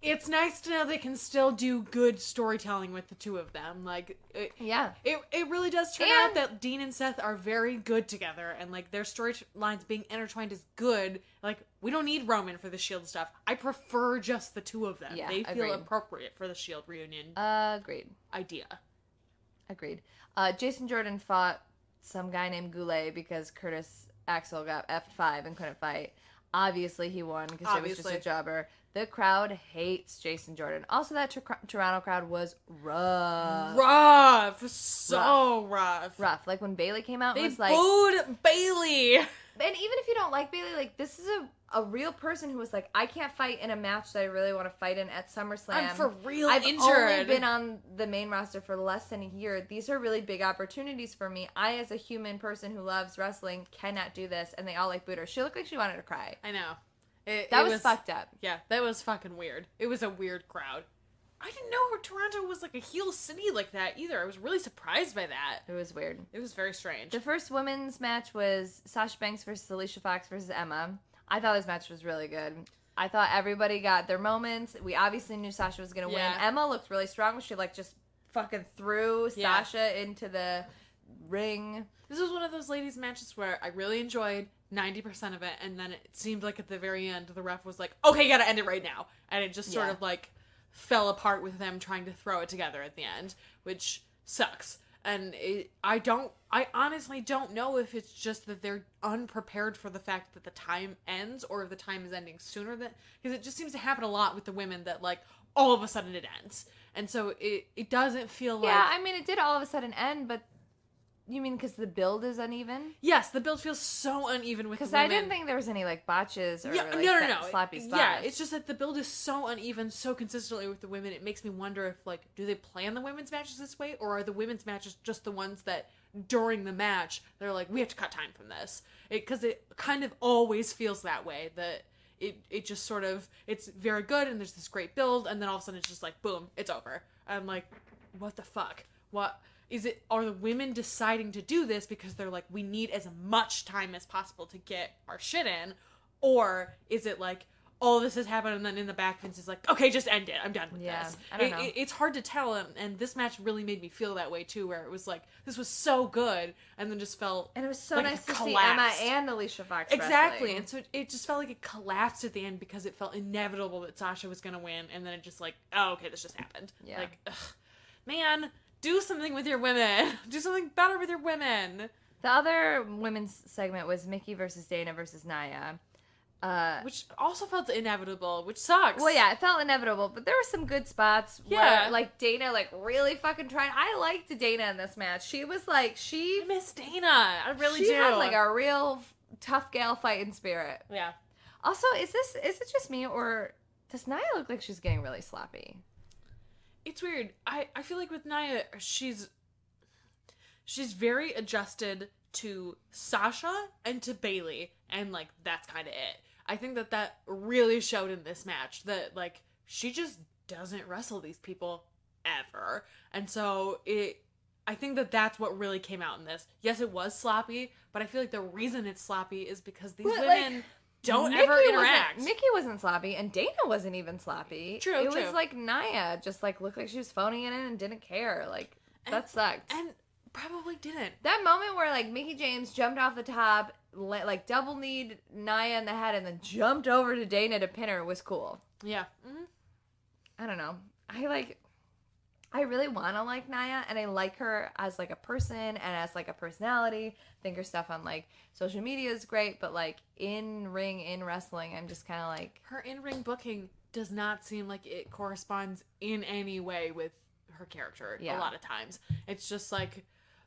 it's nice to know they can still do good storytelling with the two of them. Like, Yeah. it really does turn And- out that Dean and Seth are very good together, and like, their storylines being intertwined is good. Like, we don't need Roman for the Shield stuff. I prefer just the two of them. Yeah, They feel agreed. appropriate for the Shield reunion Agreed. idea. Agreed. Jason Jordan fought some guy named Goulet because Curtis Axel got F5 and couldn't fight. Obviously, he won because it was just a Obviously. jobber. The crowd hates Jason Jordan. Also, that Toronto crowd was rough. So rough. Rough. Like, when Bailey came out, it They was like... booed Bailey. And even if you don't like Bailey, like, this is a real person who was like, I can't fight in a match that I really want to fight in at SummerSlam. I'm for real I've injured. only been on the main roster for less than a year. These are really big opportunities for me. I, as a human person who loves wrestling, cannot do this. And they all like booed her. She looked like she wanted to cry. I know. That was fucked up. Yeah, that was fucking weird. It was a weird crowd. I didn't know Toronto was like a heel city like that either. I was really surprised by that. It was weird. It was very strange. The first women's match was Sasha Banks versus Alicia Fox versus Emma. I thought this match was really good. I thought everybody got their moments. We obviously knew Sasha was going to Yeah. win. Emma looked really strong. She, like, just fucking threw Yeah. Sasha into the ring. This was one of those ladies' matches where I really enjoyed 90% of it, and then it seemed like at the very end, the ref was like, okay, you gotta end it right now. And it just sort Yeah. of, like, fell apart with them trying to throw it together at the end, which sucks. And I honestly don't know if it's just that they're unprepared for the fact that the time ends, or if the time is ending sooner than, because it just seems to happen a lot with the women that, like, all of a sudden it ends. And so it doesn't feel like... Yeah, I mean, it did all of a sudden end, but You mean because the build is uneven? Yes, the build feels so uneven with the Because women. I didn't think there was any like botches or Yeah, like no. sloppy spots. Yeah, it's just that the build is so uneven so consistently with the women. It makes me wonder if, like, do they plan the women's matches this way, or are the women's matches just the ones that during the match they're like, we have to cut time from this? Because it kind of always feels that way. That it just sort of, it's very good and there's this great build, and then all of a sudden it's just like, boom, it's over. I'm like, what the fuck? What is it? Are the women deciding to do this because they're like, we need as much time as possible to get our shit in? Or is it like, all this has happened and then in the back Vince is like, okay, just end it. I'm done with this. I don't know. It's hard to tell, and this match really made me feel that way too, where it was like, this was so good, and then just felt And it was so like nice it to see Emma collapsed. and Alicia Fox Exactly, wrestling. and so it just felt like it collapsed at the end because it felt inevitable that Sasha was gonna win, and then it just like, oh, okay, this just happened. Yeah. Like, ugh, man, do something with your women. Do something better with your women. The other women's segment was Mickey versus Dana versus Nia. Which also felt inevitable, which sucks. Well, yeah, it felt inevitable, but there were some good spots Yeah. where, like, Dana, like, really fucking tried. I liked Dana in this match. She was, like, I miss Dana. I really she do. had, like, a real tough gal fighting spirit. Yeah. Also, is it just me, or does Nia look like she's getting really sloppy? It's weird. I feel like with Nia, she's very adjusted to Sasha and to Bailey, and, like, that's kind of it. I think that really showed in this match, that, like, she just doesn't wrestle these people ever. And so I think that's what really came out in this. Yes, it was sloppy, but I feel like the reason it's sloppy is because these But, women like, don't Mickey ever interact. Mickey wasn't sloppy, and Dana wasn't even sloppy. True, It true. was like Nia just, like, looked like she was phoning it in and didn't care. Like, that sucked. And probably didn't. That moment where, like, Mickey James jumped off the top, like, double kneed Nia in the head, and then jumped over to Dana to pin her was cool. Yeah. Mm-hmm. I don't know. I really want to like Nia, and I like her as, like, a person and as, like, a personality. I think her stuff on, like, social media is great, but, like, in ring, in wrestling, I'm just kind of like... Her in-ring booking does not seem like it corresponds in any way with her character a lot of times. It's just like,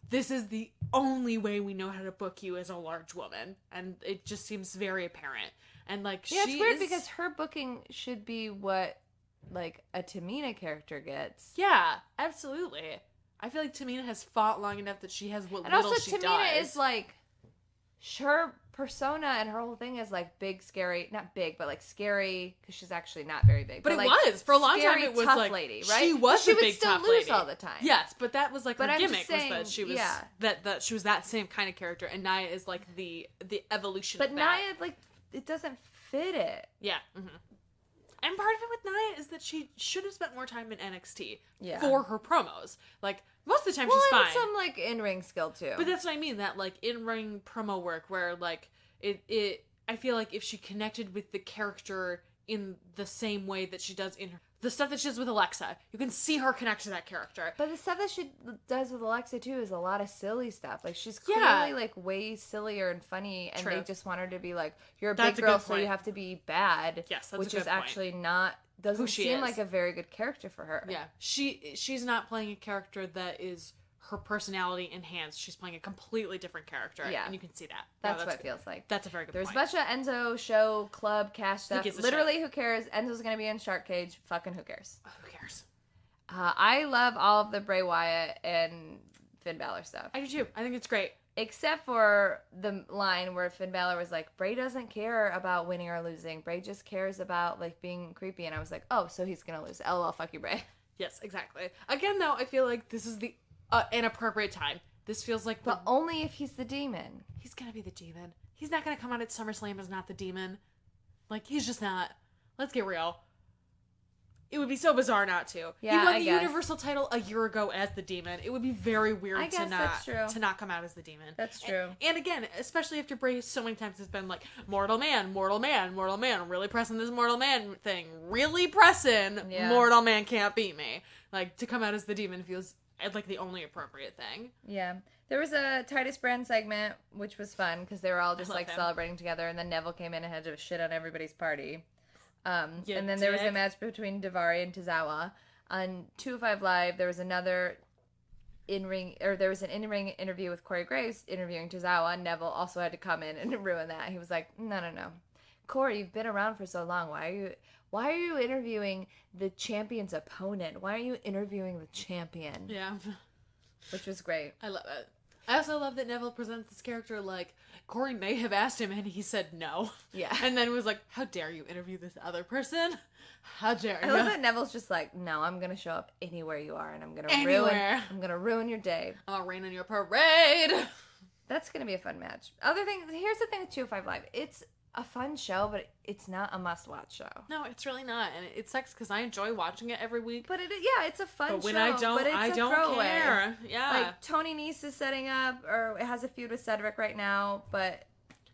this is the only way we know how to book you as a large woman, and it just seems very apparent. And, like, Yeah, it's weird because her booking should be what, like, a Tamina character gets. Yeah, absolutely. I feel like Tamina has fought long enough that she has what And little also, she Tamina does. is, like, her persona and her whole thing is, like, big, scary, not big, but, like, scary, because she's actually not very big. But it like, was. For a long scary, time, it was, tough like, lady, right? she was she a would big, still tough lose lady. all the time. Yes, but that was, like, But her I'm gimmick, just saying, was that she was, yeah. that she was that same kind of character, and Nia is, like, the evolution But of that. Nia, like, it doesn't fit it. Yeah. Mm-hmm. And part of it with Nia is that she should have spent more time in NXT Yeah. for her promos. Like, most of the time Well, she's and fine. some, like, in-ring skill, too. But that's what I mean, that, like, in-ring promo work where, like, I feel like if she connected with the character in the same way that she does in the stuff that she does with Alexa, you can see her connect to that character. But the stuff that she does with Alexa, too, is a lot of silly stuff. Like, she's Yeah. clearly, like, way sillier and funny, and True. they just want her to be like, you're a That's big a girl, good so you point. have to be bad. Yes, that's a which good is point. actually not, doesn't Who she seem is. like a very good character for her. Yeah. She's not playing a character that is her personality enhanced. She's playing a completely different character. Yeah. And you can see that. That's No, what it feels like. That's a very good There was a point. bunch of Enzo show, club, cash stuff. gives a Literally, who cares? Enzo's going to be in Shark Cage. Fucking who cares? Who cares? I love all of the Bray Wyatt and Finn Balor stuff. I do too. I think it's great. Except for the line where Finn Balor was like, Bray doesn't care about winning or losing. Bray just cares about, like, being creepy. And I was like, oh, so he's going to lose. LOL, fuck you, Bray. Yes, exactly. Again, though, I feel like this is the inappropriate time. This feels like But only if he's the demon. he's gonna be the demon. He's not gonna come out at SummerSlam as not the demon. Like, he's just not. Let's get real. It would be so bizarre not to. Yeah, he won I the guess. Universal title a year ago as the demon. It would be very weird I guess that's true. to not come out as the demon. That's true. And again, especially after Bray so many times has been like, mortal man, mortal man, mortal man, really pressing this mortal man thing. Really pressing, Yeah. mortal man can't beat me. Like, to come out as the demon feels like the only appropriate thing. Yeah. There was a Titus Brand segment, which was fun, because they were all just, love like, him. celebrating together, and then Neville came in and had to shit on everybody's party. You And then there was a dick. match between Davari and Tozawa. On 205 Live, there was another in-ring, or there was an in-ring interview with Corey Graves interviewing Tozawa. Neville also had to come in and ruin that. He was like, no. Corey, you've been around for so long. Why are you interviewing the champion's opponent? Why aren't you interviewing the champion? Yeah. Which was great. I love it. I also love that Neville presents this character like Corey may have asked him and he said no. Yeah. And then was like, how dare you interview this other person? How dare you? I love that Neville's just like, no, I'm gonna show up anywhere you are, and I'm gonna ruin your day. I'll rain on your parade. That's gonna be a fun match. Here's the thing with 205 Live. It's a fun show, but it's not a must-watch show. No, it's really not, and it sucks because I enjoy watching it every week. But it's a fun show. But when I don't care. Yeah. Like, Tony Nese is setting up, or it has a feud with Cedric right now, but,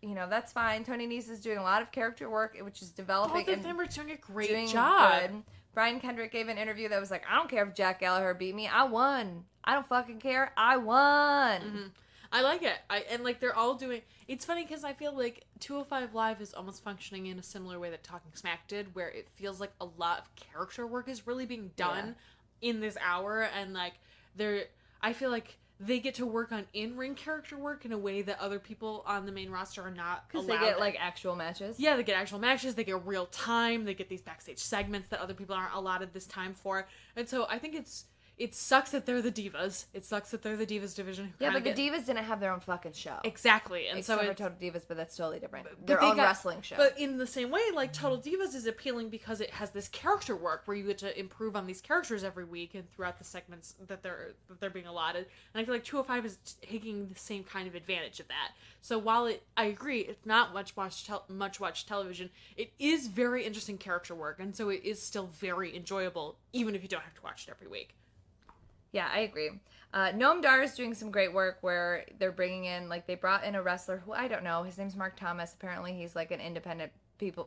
you know, that's fine. Tony Nese is doing a lot of character work, which is developing. Both of them are doing a great doing job. Good. Brian Kendrick gave an interview that was like, I don't care if Jack Gallagher beat me. I won. I don't fucking care. I won. Mm-hmm. I like it. And like they're all doing. It's funny because I feel like 205 Live is almost functioning in a similar way that Talking Smack did, where it feels like a lot of character work is really being done in this hour, and like I feel like they get to work on in-ring character work in a way that other people on the main roster are not allowed. Because they get like actual matches. Yeah, they get actual matches. They get real time. They get these backstage segments that other people aren't allotted this time for, and so I think it sucks that they're the Divas. It sucks that they're the Divas division. Yeah, but the Divas didn't have their own fucking show. Exactly. And Except so for Total Divas, but that's totally different. But Their own wrestling show. But in the same way, like, Total Divas is appealing because it has this character work where you get to improve on these characters every week and throughout the segments that they're being allotted. And I feel like 205 is taking the same kind of advantage of that. So while I agree, it's not much watched television, it is very interesting character work, and so it is still very enjoyable, even if you don't have to watch it every week. Yeah, I agree. Noam Dar is doing some great work where they're bringing in, like, they brought in a wrestler who, I don't know, his name's Mark Thomas. Apparently he's, like, an independent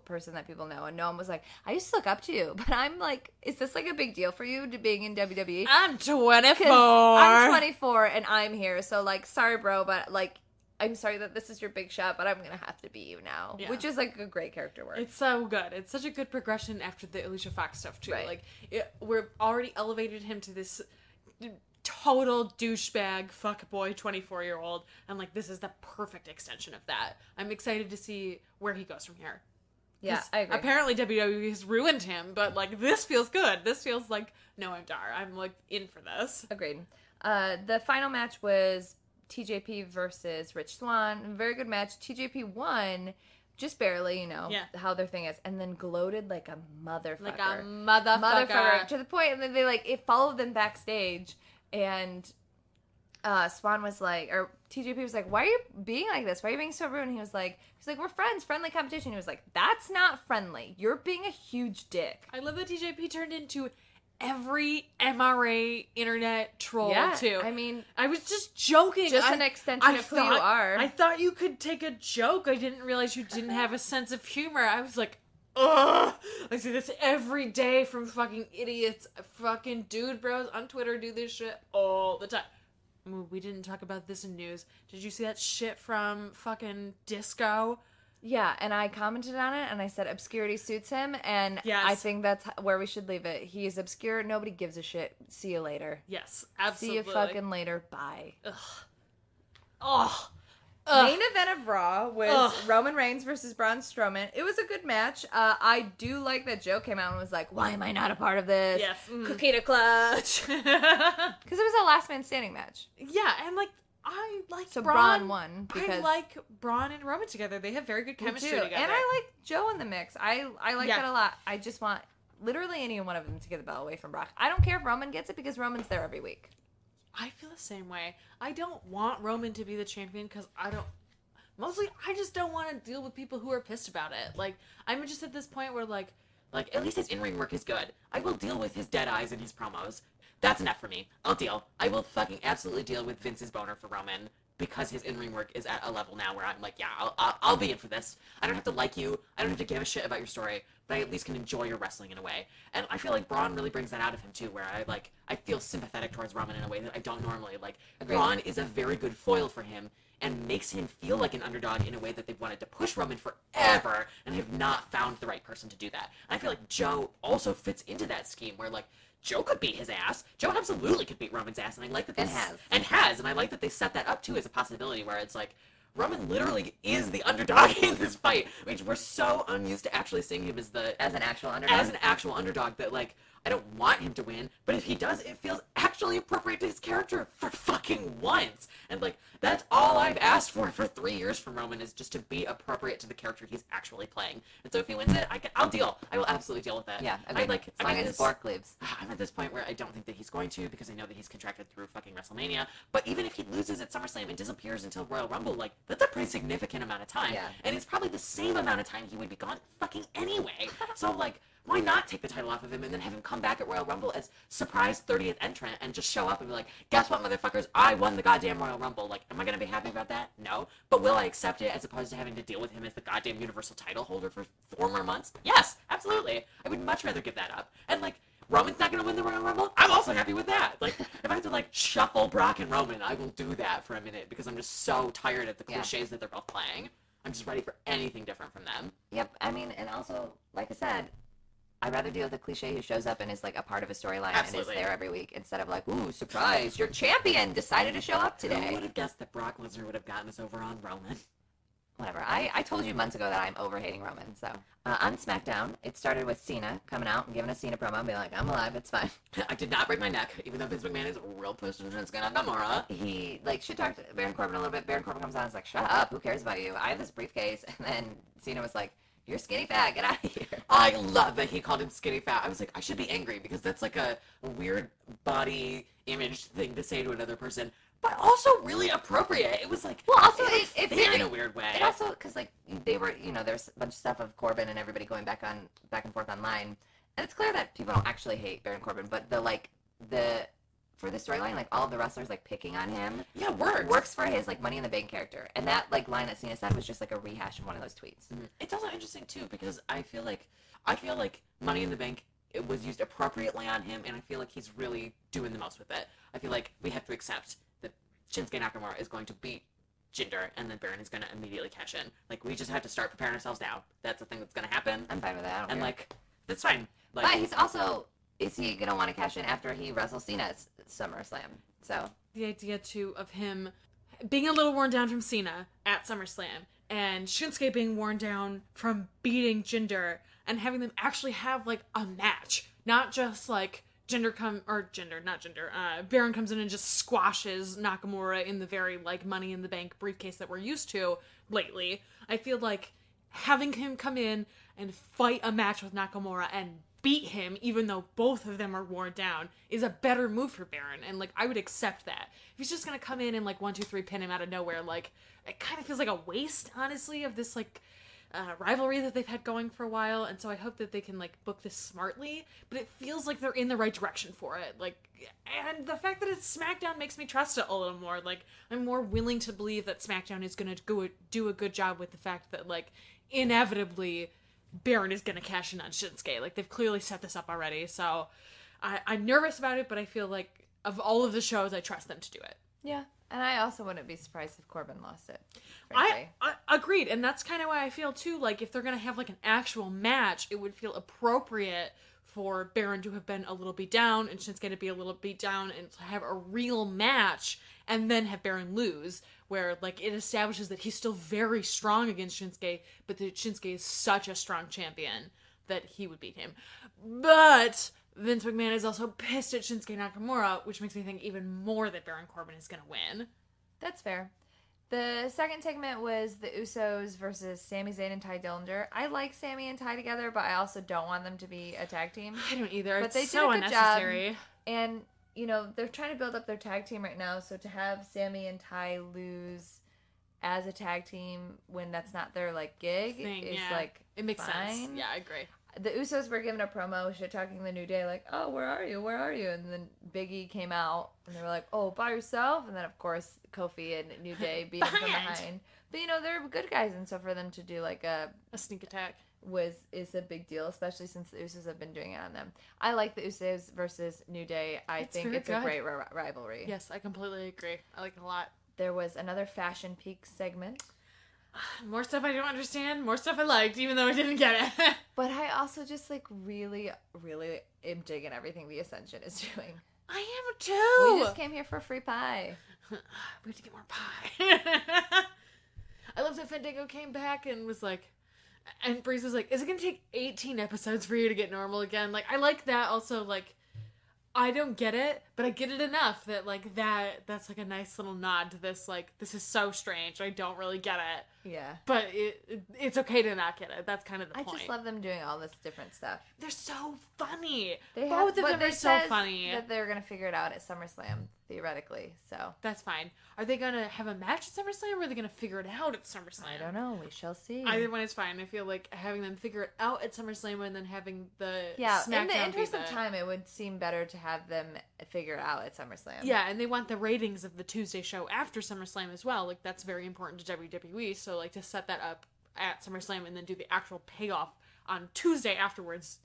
person that people know. And Noam was like, I used to look up to you, but I'm like, is this, like, a big deal for you to being in WWE? I'm 24. I'm 24 and I'm here. So, like, sorry, bro, but, like, I'm sorry that this is your big shot, but I'm going to have to be you now. Yeah. Which is, like, a great character work. It's so good. It's such a good progression after the Alicia Fox stuff, too. Right. Like, we're already elevated him to this total douchebag fuckboy 24-year-old, and like this is the perfect extension of that. I'm excited to see where he goes from here. Yeah, I agree. Apparently WWE has ruined him, but like this feels good. This feels like Noam Dar. I'm like in for this. Agreed. The final match was TJP versus Rich Swann. Very good match. TJP won. Just barely, you know, how their thing is. And then gloated like a motherfucker. Like a motherfucker. To the point, and then they, like, it followed them backstage. And Swan was like, or TJP was like, why are you being like this? Why are you being so rude? And he was like, we're friends, friendly competition. He was like, that's not friendly. You're being a huge dick. I love that TJP turned into every MRA internet troll, too. I mean, I was just joking. Just an extension of who you are. I thought you could take a joke. I didn't realize you didn't have a sense of humor. I was like, ugh. I see this every day from fucking idiots. Fucking dude bros on Twitter do this shit all the time. We didn't talk about this in news. Did you see that shit from fucking Disco? Yeah, and I commented on it, and I said obscurity suits him, and I think that's where we should leave it. He is obscure. Nobody gives a shit. See you later. Yes, absolutely. See you fucking later. Bye. Ugh. Oh. Main event of Raw was Roman Reigns versus Braun Strowman. It was a good match. I do like that Joe came out and was like, why am I not a part of this? Yes. Coquina clutch. Because it was a last man standing match. Yeah, and like, I like so Braun won. Because I like Braun and Roman together. They have very good chemistry together. And I like Joe in the mix. I like that a lot. I just want literally any one of them to get the belt away from Brock. I don't care if Roman gets it because Roman's there every week. I feel the same way. I don't want Roman to be the champion because I just don't want to deal with people who are pissed about it. Like, I'm just at this point where like at least his in-ring work is good. I will deal with his dead eyes and his promos. That's enough for me. I'll deal. I will fucking absolutely deal with Vince's boner for Roman because his in-ring work is at a level now where I'm like, yeah, I'll be in for this. I don't have to like you. I don't have to give a shit about your story, but I at least can enjoy your wrestling in a way. And I feel like Braun really brings that out of him too, where I feel sympathetic towards Roman in a way that I don't normally. Like, Braun is a very good foil for him and makes him feel like an underdog in a way that they've wanted to push Roman forever and have not found the right person to do that. And I feel like Joe also fits into that scheme where, like, Joe could beat his ass. Joe absolutely could beat Roman's ass, and I like that they and I like that they set that up too as a possibility where it's like Roman literally is the underdog in this fight, which we're so unused to actually seeing him as an actual underdog that, like, I don't want him to win, but if he does, it feels actually appropriate to his character for fucking once. And, like, that's all I've asked for 3 years from Roman, is just to be appropriate to the character he's actually playing. And so if he wins it, I'll deal. I will absolutely deal with that. Yeah, as long as Bork leaves. I'm at this point where I don't think that he's going to, because I know that he's contracted through fucking WrestleMania. But even if he loses at SummerSlam and disappears until Royal Rumble, like, that's a pretty significant amount of time. Yeah. And it's probably the same amount of time he would be gone fucking anyway. So, like, why not take the title off of him and then have him come back at Royal Rumble as surprise 30th entrant and just show up and be like, guess what, motherfuckers? I won the goddamn Royal Rumble. Like, am I going to be happy about that? No. But will I accept it as opposed to having to deal with him as the goddamn Universal title holder for 4 more months? Yes, absolutely. I would much rather give that up. And, like, Roman's not going to win the Royal Rumble? I'm also happy with that. Like, if I have to, like, shuffle Brock and Roman, I will do that for a minute because I'm just so tired of the cliches that they're both playing. I'm just ready for anything different from them. Yep, I mean, and also, like I said, I'd rather deal with a cliche who shows up and is, like, a part of a storyline and is there every week instead of, like, ooh, surprise, your champion decided to show up today. Who would have guessed that Brock Lesnar would have gotten us over on Roman? Whatever. I told you months ago that I'm over-hating Roman, so. On SmackDown, it started with Cena coming out and giving a Cena promo and being like, I'm alive, it's fine. I did not break my neck, even though Vince McMahon is real pissed at Shinsuke Nakamura. He, like, shit-talked Baron Corbin a little bit. Baron Corbin comes on and is like, shut up, who cares about you? I have this briefcase. And then Cena was like, you're skinny fat, get out of here. I love that he called him skinny fat. I was like, I should be angry because that's like a weird body image thing to say to another person, but also really appropriate. It was like, well, also it in a weird way. It also, because, like, they were, you know, there's a bunch of stuff of Corbin and everybody going back and forth online, and it's clear that people don't actually hate Baron Corbin, but for the storyline, like, all of the wrestlers, like, picking on him, works for his, like, Money in the Bank character. And that, like, line that Cena said was just, like, a rehash of one of those tweets. Mm-hmm. It's also interesting, too, because I feel like Money in the Bank, it was used appropriately on him, and I feel like he's really doing the most with it. I feel like we have to accept that Shinsuke Nakamura is going to beat Jinder, and then Baron is going to immediately cash in. Like, we just have to start preparing ourselves now. That's the thing that's going to happen. I'm fine with that. And, like, that's fine. Like, but he's also... Is he going to want to cash in after he wrestles Cena at SummerSlam? So the idea, too, of him being a little worn down from Cena at SummerSlam and Shinsuke being worn down from beating Jinder and having them actually have, like, a match. Not just, like, Baron comes in and just squashes Nakamura in the very, like, Money in the Bank briefcase that we're used to lately. I feel like having him come in and fight a match with Nakamura and beat him, even though both of them are worn down, is a better move for Baron, and, like, I would accept that. If he's just gonna come in and, like, 1, 2, 3 pin him out of nowhere, like, it kind of feels like a waste, honestly, of this, like, rivalry that they've had going for a while, and so I hope that they can, like, book this smartly, but it feels like they're in the right direction for it, like, and the fact that it's SmackDown makes me trust it a little more. Like, I'm more willing to believe that SmackDown is gonna do a good job with the fact that, like, inevitably Baron is going to cash in on Shinsuke. Like, they've clearly set this up already, so I'm nervous about it, but I feel like of all of the shows, I trust them to do it. Yeah, and I also wouldn't be surprised if Corbin lost it. I agreed, and that's kind of why I feel, too, like, if they're going to have, like, an actual match, it would feel appropriate for Baron to have been a little beat down and Shinsuke to be a little beat down and to have a real match and then have Baron lose, where, like, it establishes that he's still very strong against Shinsuke, but that Shinsuke is such a strong champion that he would beat him. But Vince McMahon is also pissed at Shinsuke Nakamura, which makes me think even more that Baron Corbin is going to win. That's fair. The second segment was the Usos versus Sami Zayn and Ty Dillinger. I like Sami and Ty together, but I also don't want them to be a tag team. I don't either. But they so did a good unnecessary. Job. And, you know, they're trying to build up their tag team right now, so to have Sami and Ty lose as a tag team when that's not their, like, gig is, like, it makes fine. sense. Yeah, I agree. The Usos were given a promo shit-talking the New Day, like, oh, where are you? Where are you? And then Big E came out, and they were like, oh, by yourself? And then, of course, Kofi and New Day beat them from behind. But, you know, they're good guys, and so for them to do, like, a sneak attack is a big deal, especially since the Usos have been doing it on them. I like the Usos versus New Day. I think it's a great rivalry. Yes, I completely agree. I like it a lot. There was another Fashion Peak segment. More stuff I don't understand, more stuff I liked, even though I didn't get it. But I also just, like, really, really am digging everything the Ascension is doing. I am too! We just came here for free pie. We have to get more pie. I love that Fandango came back and was like, and Breeze was like, is it gonna take 18 episodes for you to get normal again? Like, I like that also, like, I don't get it, but I get it enough that, like, that's, like, a nice little nod to this, like, this is so strange, I don't really get it. Yeah. But it's okay to not get it. That's kind of the point. I just love them doing all this different stuff. They're so funny. Both of them are so funny. That they're gonna figure it out at SummerSlam, theoretically. So That's fine. Are they gonna have a match at SummerSlam, or are they gonna figure it out at SummerSlam? I don't know. We shall see. Either one is fine. I feel like having them figure it out at SummerSlam and then having the Yeah, SmackDown in the interest be of time, it would seem better to have them figure it out at SummerSlam. Yeah, and they want the ratings of the Tuesday show after SummerSlam as well. Like, that's very important to WWE. So, like, to set that up at SummerSlam and then do the actual payoff on Tuesday afterwards,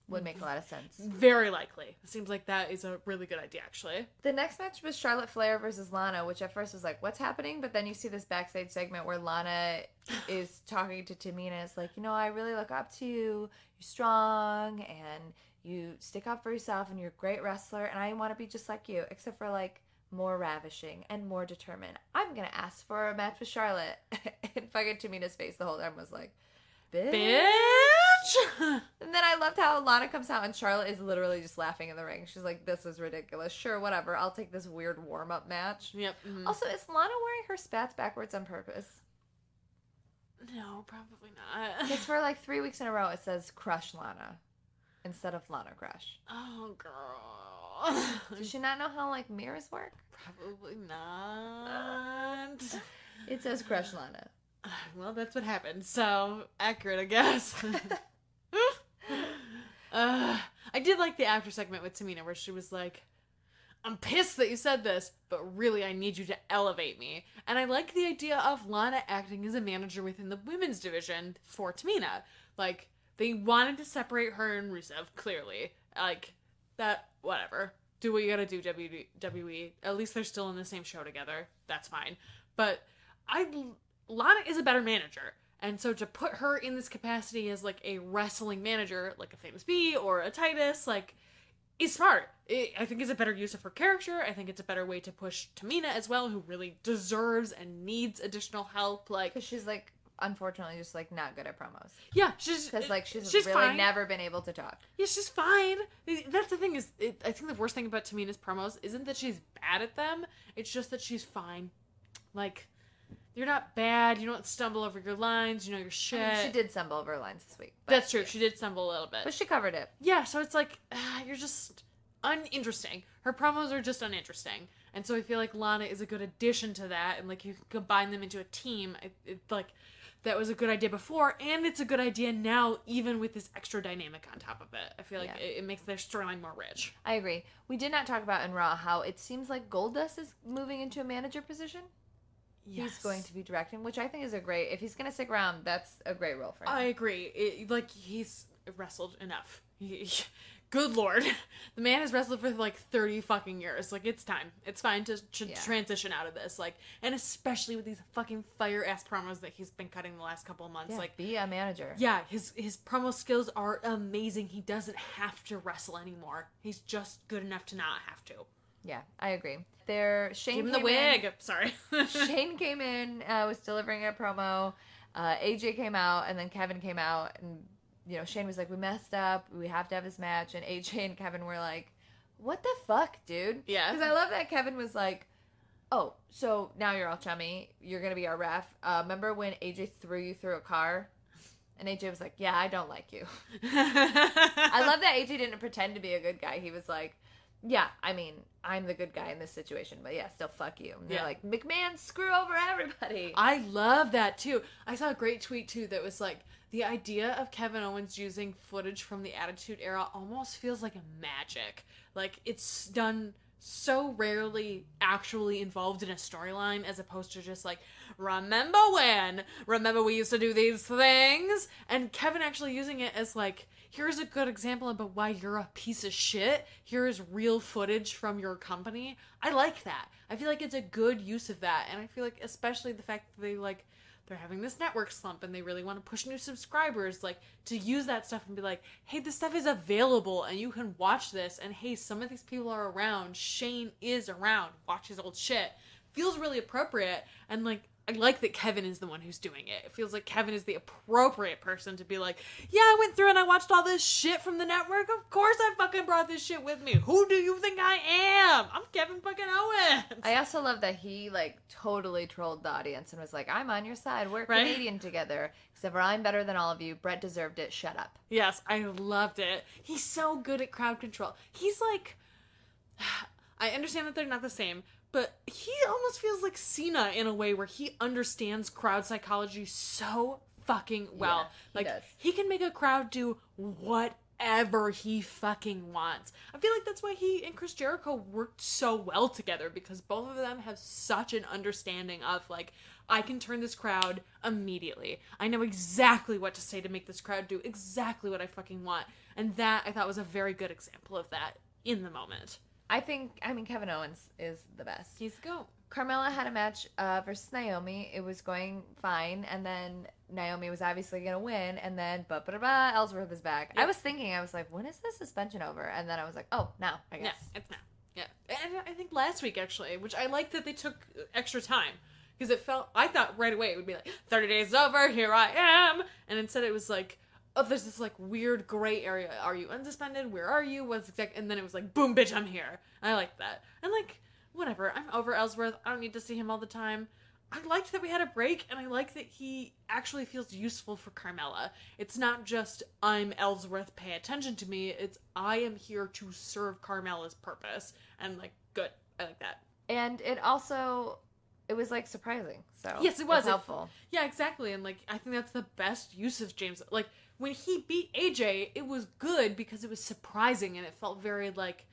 Would make a lot of sense. very likely. It seems like that is a really good idea, actually. The next match was Charlotte Flair versus Lana, which at first was like, what's happening? But then you see this backstage segment where Lana is talking to Tamina. It's like, I really look up to you. You're strong and you stick up for yourself and you're a great wrestler and I want to be just like you, except for, like, more ravishing and more determined. I'm going to ask for a match with Charlotte. And fucking Tamina's face the whole time was like, bitch. And then I loved how Lana comes out and Charlotte is literally just laughing in the ring. She's like, this is ridiculous. Sure, whatever. I'll take this weird warm-up match. Yep. Mm-hmm. Also, is Lana wearing her spats backwards on purpose? No, probably not. Because for like 3 weeks in a row, it says Crush Lana instead of Lana Crush. Oh, girl. Does she not know how, like, mirrors work? Probably not. It says Crush Lana. Well, that's what happened. So, accurate, I guess. I did like the after segment with Tamina where she was like, I'm pissed that you said this, but really I need you to elevate me. And I like the idea of Lana acting as a manager within the women's division for Tamina. Like, they wanted to separate her and Rusev, clearly. Like, that, whatever. Do what you gotta do, WWE. At least they're still in the same show together. That's fine. But Lana is a better manager. And so to put her in this capacity as, like, a wrestling manager, like a Famous Bee or a Titus, like, is smart. I think it's a better use of her character. I think it's a better way to push Tamina as well, who really deserves and needs additional help. Like, Because she's, like, unfortunately just, like, not good at promos. yeah, she's Because, like, she's really fine. never been able to talk. Yeah, she's fine. That's the thing is, I think the worst thing about Tamina's promos isn't that she's bad at them. It's just that she's fine. Like, you're not bad. You don't stumble over your lines. You know your shit. I mean, she did stumble over her lines this week. But That's true. yes. She did stumble a little bit. But she covered it. Yeah, so it's like, you're just uninteresting. Her promos are just uninteresting. And so I feel like Lana is a good addition to that. And, like, you can combine them into a team. Like, that was a good idea before. And it's a good idea now, even with this extra dynamic on top of it. I feel like it makes their storyline more rich. I agree. We did not talk about in Raw how it seems like Goldust is moving into a manager position. Yes. He's going to be directing, which I think is if he's going to stick around, that's a great role for him. I agree. Like, he's wrestled enough. Good lord. The man has wrestled for, like, 30 fucking years. Like, it's time. It's fine to transition out of this. Like, and especially with these fucking fire-ass promos that he's been cutting the last couple of months. Yeah, like, be a manager. Yeah, his promo skills are amazing. He doesn't have to wrestle anymore. He's just good enough to not have to. Yeah, I agree. Shane Give him the came wig. Sorry. in. Shane came in, was delivering a promo. AJ came out, and then Kevin came out, and Shane was like, we messed up. We have to have this match. And AJ and Kevin were like, what the fuck, dude? Yeah. Because I love that Kevin was like, oh, so now you're all chummy. You're going to be our ref. Remember when AJ threw you through a car? And AJ was like, yeah, I don't like you. I love that AJ didn't pretend to be a good guy. He was like, yeah, I mean, I'm the good guy in this situation, but yeah, still fuck you. And they're like, McMahon, screw over everybody. I love that, too. I saw a great tweet, too, that was like, the idea of Kevin Owens using footage from the Attitude Era almost feels like a magic. Like, it's done so rarely actually involved in a storyline as opposed to just like, remember when? Remember we used to do these things? And Kevin actually using it as like, here's a good example about why you're a piece of shit. Here's real footage from your company. I like that. I feel like it's a good use of that. And I feel like especially the fact that they're having this network slump and they really want to push new subscribers, like, to use that stuff and be like, hey, this stuff is available and you can watch this, and hey, some of these people are around. Shane is around. Watch his old shit. Feels really appropriate, and, like, I like that Kevin is the one who's doing it. It feels like Kevin is the appropriate person to be like, yeah, I went through and I watched all this shit from the network. Of course I fucking brought this shit with me. Who do you think I am? I'm Kevin fucking Owens. I also love that he, like, totally trolled the audience and was like, I'm on your side. We're Right? Canadian together. Except for I'm better than all of you. Brett deserved it. Shut up. Yes, I loved it. He's so good at crowd control. He's like, I understand that they're not the same, but he almost feels like Cena in a way where he understands crowd psychology so fucking well. Yeah, he like, does. he can make a crowd do whatever he fucking wants. I feel like that's why he and Chris Jericho worked so well together, because both of them have such an understanding of, like, I can turn this crowd immediately. I know exactly what to say to make this crowd do exactly what I fucking want. And that, I thought, was a very good example of that in the moment. I mean, Kevin Owens is the best. He's the GOAT. Carmella had a match versus Naomi. It was going fine, and then Naomi was obviously going to win, and then Ellsworth is back. Yep. I was thinking, I was like, when is the suspension over? And then I was like, oh, now, I Yeah, guess. it's now. Yeah. And I think last week, actually, which I like that they took extra time. Because I thought right away it would be like, 30 days over, here I am. And instead it was like, oh, there's this, like, weird gray area. Are you unsuspended? Where are you? What's exact? And then it was like, boom, bitch, I'm here. I like that. And, like, whatever. I'm over Ellsworth. I don't need to see him all the time. I liked that we had a break, and I like that he actually feels useful for Carmella. It's not just, I'm Ellsworth, pay attention to me. It's, I am here to serve Carmella's purpose. And, like, good. I like that. And it also, it was, like, surprising. So Yes, it was. It's helpful. Yeah, exactly. And, like, I think that's the best use of James. Like, when he beat AJ, it was good because it was surprising and it felt very, like,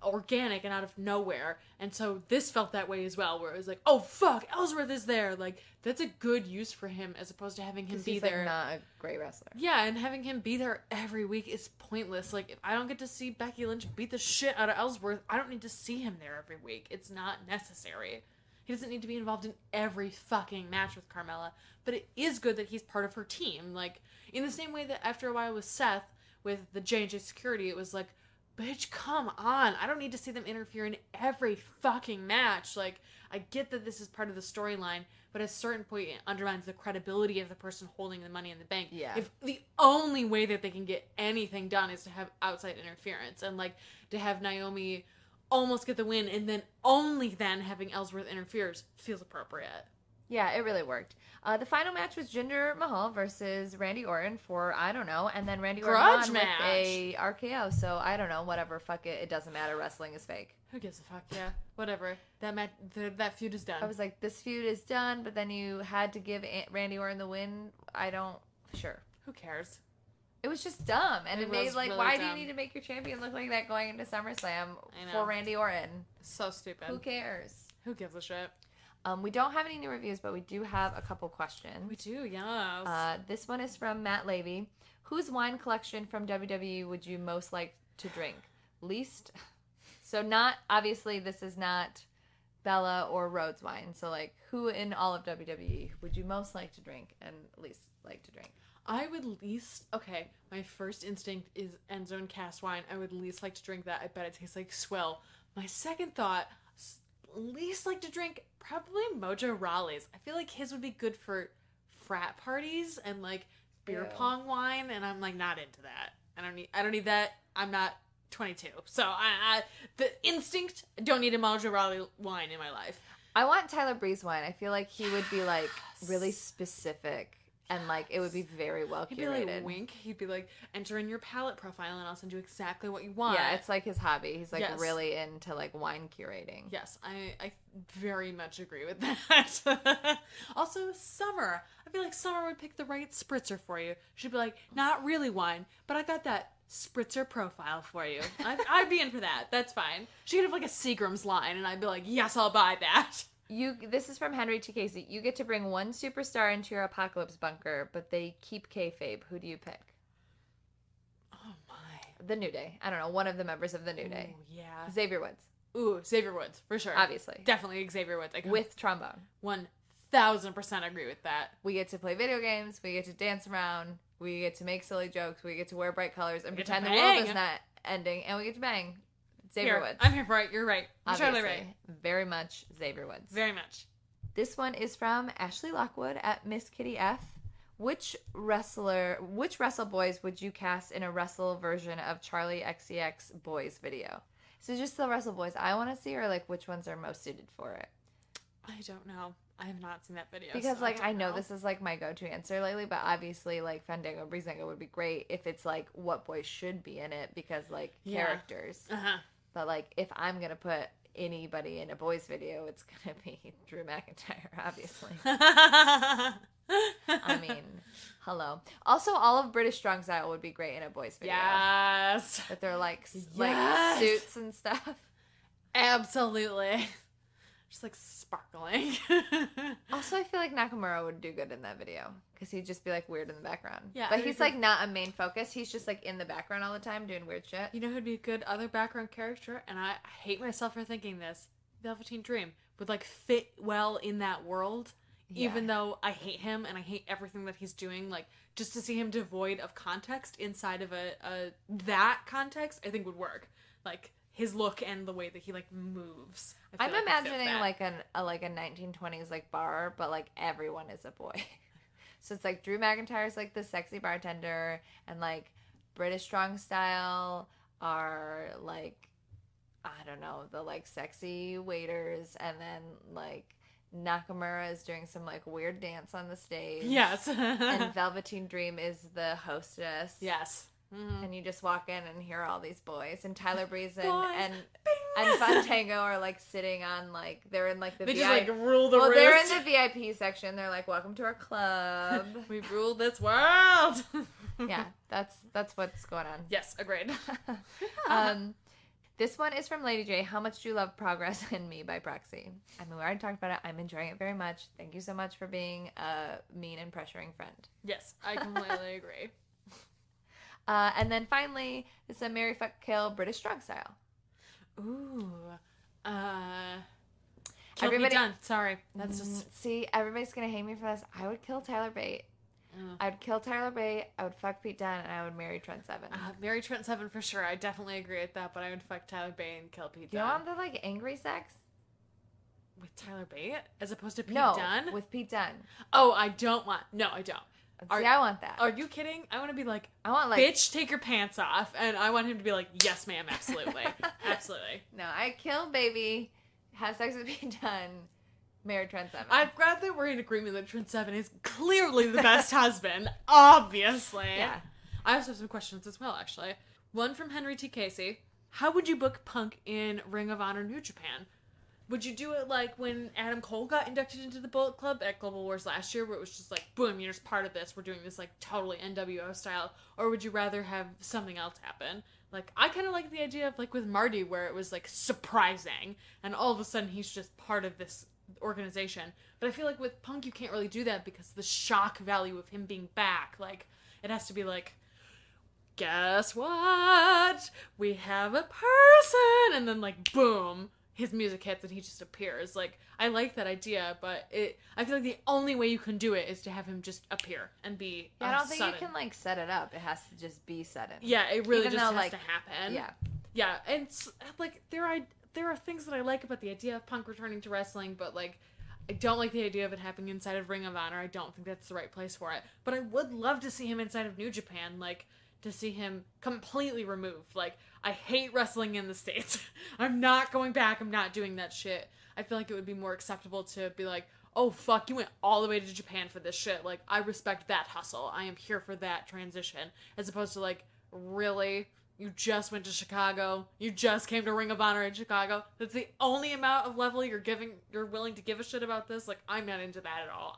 organic and out of nowhere. And so this felt that way as well, where it was like, oh, fuck, Ellsworth is there. Like, that's a good use for him as opposed to having him be He's, there. like, not a great wrestler. Yeah, and having him be there every week is pointless. Like, if I don't get to see Becky Lynch beat the shit out of Ellsworth, I don't need to see him there every week. It's not necessary. He doesn't need to be involved in every fucking match with Carmella. But it is good that he's part of her team. Like, in the same way that after a while with Seth, with the J&J security, it was like, bitch, come on. I don't need to see them interfere in every fucking match. Like, I get that this is part of the storyline, but at a certain point it undermines the credibility of the person holding the money in the bank. Yeah. If the only way that they can get anything done is to have outside interference, and, like, to have Naomi almost get the win and then only then having Ellsworth interferes feels appropriate. Yeah, it really worked. The final match was Jinder Mahal versus Randy Orton for, I don't know, and then Randy Orton Grudge won match. with a RKO, so I don't know, whatever, fuck it, it doesn't matter, wrestling is fake. Who gives a fuck? Yeah, whatever. That feud is done. I was like, this feud is done, but then you had to give Randy Orton the win, sure. Who cares? It was just dumb, and It it made, was like, really why do dumb. you need to make your champion look like that going into SummerSlam I know. for Randy Orton? So stupid. Who cares? Who gives a shit? We don't have any new reviews, but we do have a couple questions. We do, yes. This one is from Matt Levy. Whose wine collection from WWE would you most like to drink? Least? So not, obviously, this is not Bella or Rhodes wine. So, like, who in all of WWE would you most like to drink and least like to drink? I would least, okay, my first instinct is End Zone cast wine. I would least like to drink that. I bet it tastes like swill. My second thought, least like to drink probably Mojo Rawley's. I feel like his would be good for frat parties and, like, beer Ew. pong wine, and I'm, like, not into that. I don't need that. I'm not 22. So the instinct, I don't need a Mojo Rawley wine in my life. I want Tyler Breeze wine. I feel like he would be, like, really specific And, like, it would be very well He'd curated. be like, wink. He'd be like, enter in your palette profile and I'll send you exactly what you want. Yeah, it's like his hobby. He's, like, Yes. really into, like, wine curating. Yes, I very much agree with that. Also, Summer. I feel like Summer would pick the right spritzer for you. She'd be like, not really wine, but I got that spritzer profile for you. I'd be in for that. That's fine. She'd have, like, a Seagram's line, and I'd be like, yes, I'll buy that. This is from Henry T. Casey. You get to bring one superstar into your apocalypse bunker, but they keep kayfabe. Who do you pick? Oh, my. The New Day. I don't know. One of the members of the New Day. Ooh, yeah. Xavier Woods. Ooh, Xavier Woods, for sure. Obviously. Definitely Xavier Woods. With trombone. 1000% agree with that. We get to play video games. We get to dance around. We get to make silly jokes. We get to wear bright colors and We get pretend to the world bang. is not ending. And we get to bang. Xavier Here, Woods. I'm here for it. You're right. You're Obviously. totally right. Very much Xavier Woods. Very much. This one is from Ashley Lockwood at Miss Kitty F. Which wrestle boys would you cast in a wrestle version of Charlie XCX Boys video? So just the wrestle boys I want to see, or like which ones are most suited for it? I don't know. I have not seen that video. Because so like I don't know this is like my go-to answer lately, but obviously like Fandango Breezango would be great if it's like what boys should be in it because like Yeah. characters. Uh-huh. But like if I'm gonna put anybody in a boys video, it's gonna be Drew McIntyre, obviously. I mean, hello. Also, all of British Strong Style would be great in a boys video. Yes. But they're like Yes. suits and stuff. Absolutely. Just like sparkling. Also, I feel like Nakamura would do good in that video because he'd just be like weird in the background. Yeah, but I he's agree. like not a main focus. He's just like in the background all the time doing weird shit. You know who'd be a good other background character? And I hate myself for thinking this. Velveteen Dream would like fit well in that world. Yeah. Even though I hate him and I hate everything that he's doing, like just to see him devoid of context inside of a that context, I think would work. Like his look and the way that he like moves. I I'm feel like would fit imagining that. like a 1920s like bar, but like everyone is a boy. So it's like Drew McIntyre's like the sexy bartender, and like British Strong Style are like, I don't know, the like sexy waiters, and then like Nakamura is doing some like weird dance on the stage. Yes. And Velveteen Dream is the hostess. Yes. Mhm. And you just walk in and hear all these boys, and Tyler Breeze and Boys. and Fandango are like sitting on like they're in like the They VIP. just like rule the well, roost. they're in the VIP section. They're like, "Welcome to our club." We rule this world. Yeah, that's what's going on. Yes, agreed. This one is from Lady J. How much do you love Progress in Me by Proxy? I mean, we already talked about it. I'm enjoying it very much. Thank you so much for being a mean and pressuring friend. Yes, I completely agree. And then finally, it's a Marry Fuck Kill British Strong Style. Ooh. Kill Everybody- Me Done. Sorry. That's just... See, everybody's gonna hate me for this. I would kill Tyler Bate. I would kill Tyler Bate. I would fuck Pete Dunne, and I would marry Trent Seven. Marry Trent Seven for sure. I definitely agree with that, but I would fuck Tyler Bate and kill Pete Do you Dunne. want the like angry sex? With Tyler Bate? As opposed to Pete No, Dunne? with Pete Dunne. Oh, I don't want... No, I don't. See, I want that. Are you kidding? I want to be like, I want like bitch, take your pants off. And I want him to be like, yes, ma'am, absolutely. Absolutely. no. I kill baby, have sex with Pete Dunne, marry Trent Seven. I'm glad that we're in agreement that Trent Seven is clearly the best husband. Obviously. Yeah. I also have some questions as well, actually. One from Henry T. Casey. How would you book Punk in Ring of Honor New Japan? Would you do it like when Adam Cole got inducted into the Bullet Club at Global Wars last year, where it was just like, boom, you're just part of this. We're doing this like totally NWO style. Or would you rather have something else happen? Like, I kind of like the idea of like with Marty, where it was like surprising, and all of a sudden he's just part of this organization. But I feel like with Punk, you can't really do that because the shock value of him being back, like, it has to be like, guess what? We have a person! And then like, boom, his music hits and he just appears. Like, I like that idea, but I feel like the only way you can do it is to have him just appear and be I don't think sudden. you can like set it up. It has to just be sudden. Yeah, it really Even just though, has like, to happen. Yeah. Yeah, and like there are things that I like about the idea of Punk returning to wrestling, but like I don't like the idea of it happening inside of Ring of Honor. I don't think that's the right place for it. But I would love to see him inside of New Japan, like to see him completely removed. Like, I hate wrestling in the States. I'm not going back. I'm not doing that shit. I feel like it would be more acceptable to be like, oh fuck, you went all the way to Japan for this shit. Like, I respect that hustle. I am here for that transition. As opposed to like, really? You just went to Chicago. You just came to Ring of Honor in Chicago. That's the only amount of level you're willing to give a shit about this. Like, I'm not into that at all.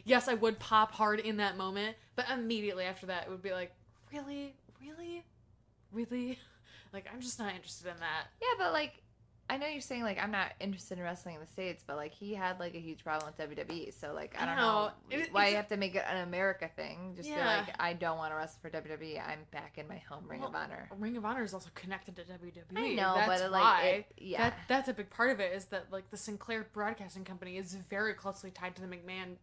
Yes, I would pop hard in that moment, but immediately after that, it would be like, really? Like, I'm just not interested in that. Yeah, but like, I know you're saying like I'm not interested in wrestling in the States, but like he had like a huge problem with WWE, so like I don't know why you have to make it an America thing. Just be like, I don't want to wrestle for WWE. I'm back in my home Ring of Honor. Ring of Honor is also connected to WWE. I know, that's but why. Yeah, that's a big part of it. Is that like the Sinclair Broadcasting Company is very closely tied to the McMahon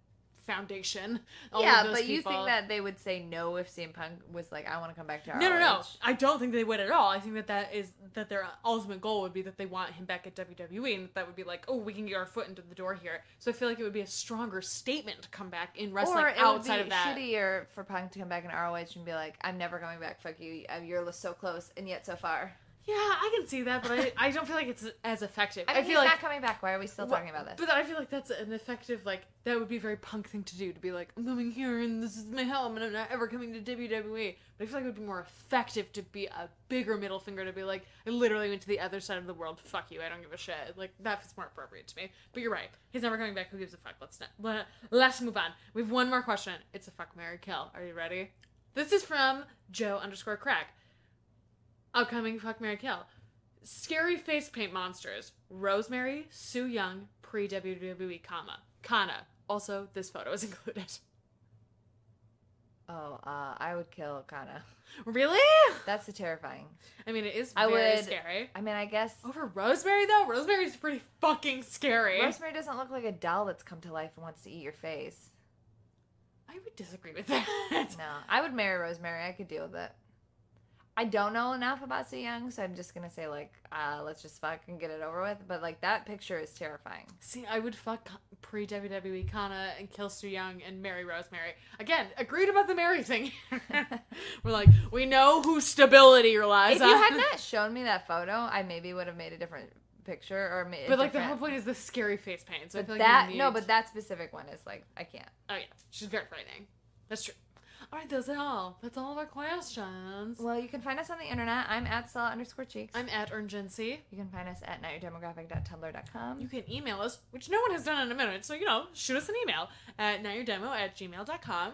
Foundation. But you think that they would say no if CM Punk was like, I want to come back to ROH? No. I don't think they would at all. I think that their ultimate goal would be that they want him back at WWE, and that would be like, oh, we can get our foot into the door here. So I feel like it would be a stronger statement to come back in wrestling outside of that. Or it would be shittier for Punk to come back in ROH and be like, I'm never coming back, fuck you. You're so close and yet so far. Yeah, I can see that, but I don't feel like it's as effective. I mean, he's not coming back. Why are we still talking about this? But I feel like that's an effective, like, that would be a very Punk thing to do, to be like, I'm coming here and this is my home and I'm not ever coming to WWE. But I feel like it would be more effective to be a bigger middle finger, to be like, I literally went to the other side of the world, fuck you, I don't give a shit. Like, that feels more appropriate to me. But you're right. He's never coming back, who gives a fuck? Let's move on. We have one more question. It's a fuck, marry, kill. Are you ready? This is from Joe_Crack. Upcoming fuck, marry, kill. Scary face paint monsters. Rosemary, Sue Young, pre-WWE, Kana. Also, this photo is included. Oh, I would kill Kana. Really? That's terrifying. I mean, it is very scary. I mean, I guess... Over Rosemary, though? Rosemary's pretty fucking scary. Rosemary doesn't look like a doll that's come to life and wants to eat your face. I would disagree with that. No, I would marry Rosemary. I could deal with it. I don't know enough about Sue Young, so I'm just gonna say, like, let's just fuck and get it over with. But, like, that picture is terrifying. See, I would fuck pre-WWE Kana and kill Sue Young and marry Rosemary. Again, agreed about the marry thing. We're like, we know who stability relies on. If you had not shown me that photo, I maybe would have made a different picture or made. But like the whole point is the scary face paint. So but I feel like but that specific one is like I can't. Oh yeah, she's very frightening. That's true. All right, that's all. That's all of our questions. Well, you can find us on the internet. I'm at Stella_Cheeks. I'm at Erngency. You can find us at notyourdemographic.tumblr.com. You can email us, which no one has done in a minute, so, shoot us an email at notyourdemo@gmail.com.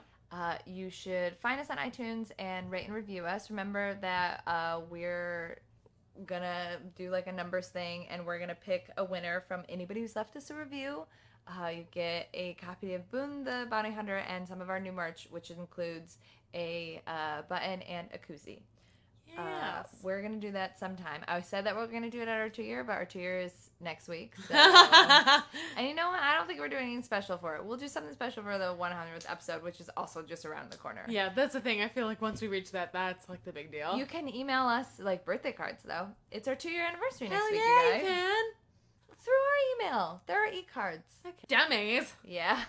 You should find us on iTunes and rate and review us. Remember that we're gonna do like a numbers thing, and we're gonna pick a winner from anybody who's left us a review. You get a copy of Boone the Bounty Hunter and some of our new merch, which includes a button and a koozie. Yes. We're going to do that sometime. I said that we're going to do it at our 2-year, but our 2-year is next week. So. And you know what? I don't think we're doing anything special for it. We'll do something special for the 100th episode, which is also just around the corner. Yeah, that's the thing. I feel like once we reach that, that's like the big deal. You can email us like birthday cards, though. It's our 2-year anniversary next week, yeah, you guys. You can. Through our email. There are e-cards. Okay. Dummies. Yeah.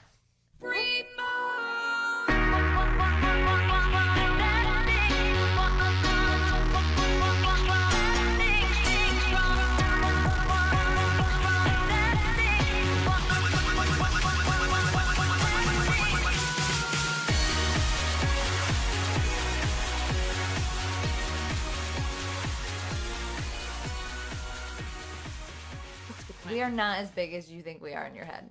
We are not as big as you think we are in your head.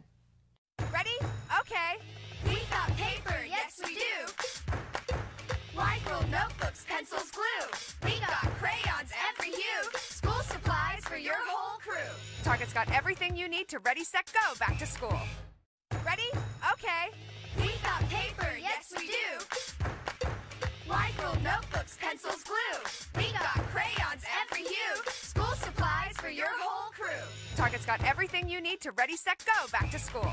Ready? Okay. We got paper, yes we do. White ruled notebooks, pencils, glue. We got crayons every hue. School supplies for your whole crew. Target's got everything you need to ready, set, go back to school. Ready? Okay. We got paper, yes we do. White ruled notebooks, pencils, glue. We got crayons every hue. School supplies for your whole crew. Target's got everything you need to ready, set, go back to school.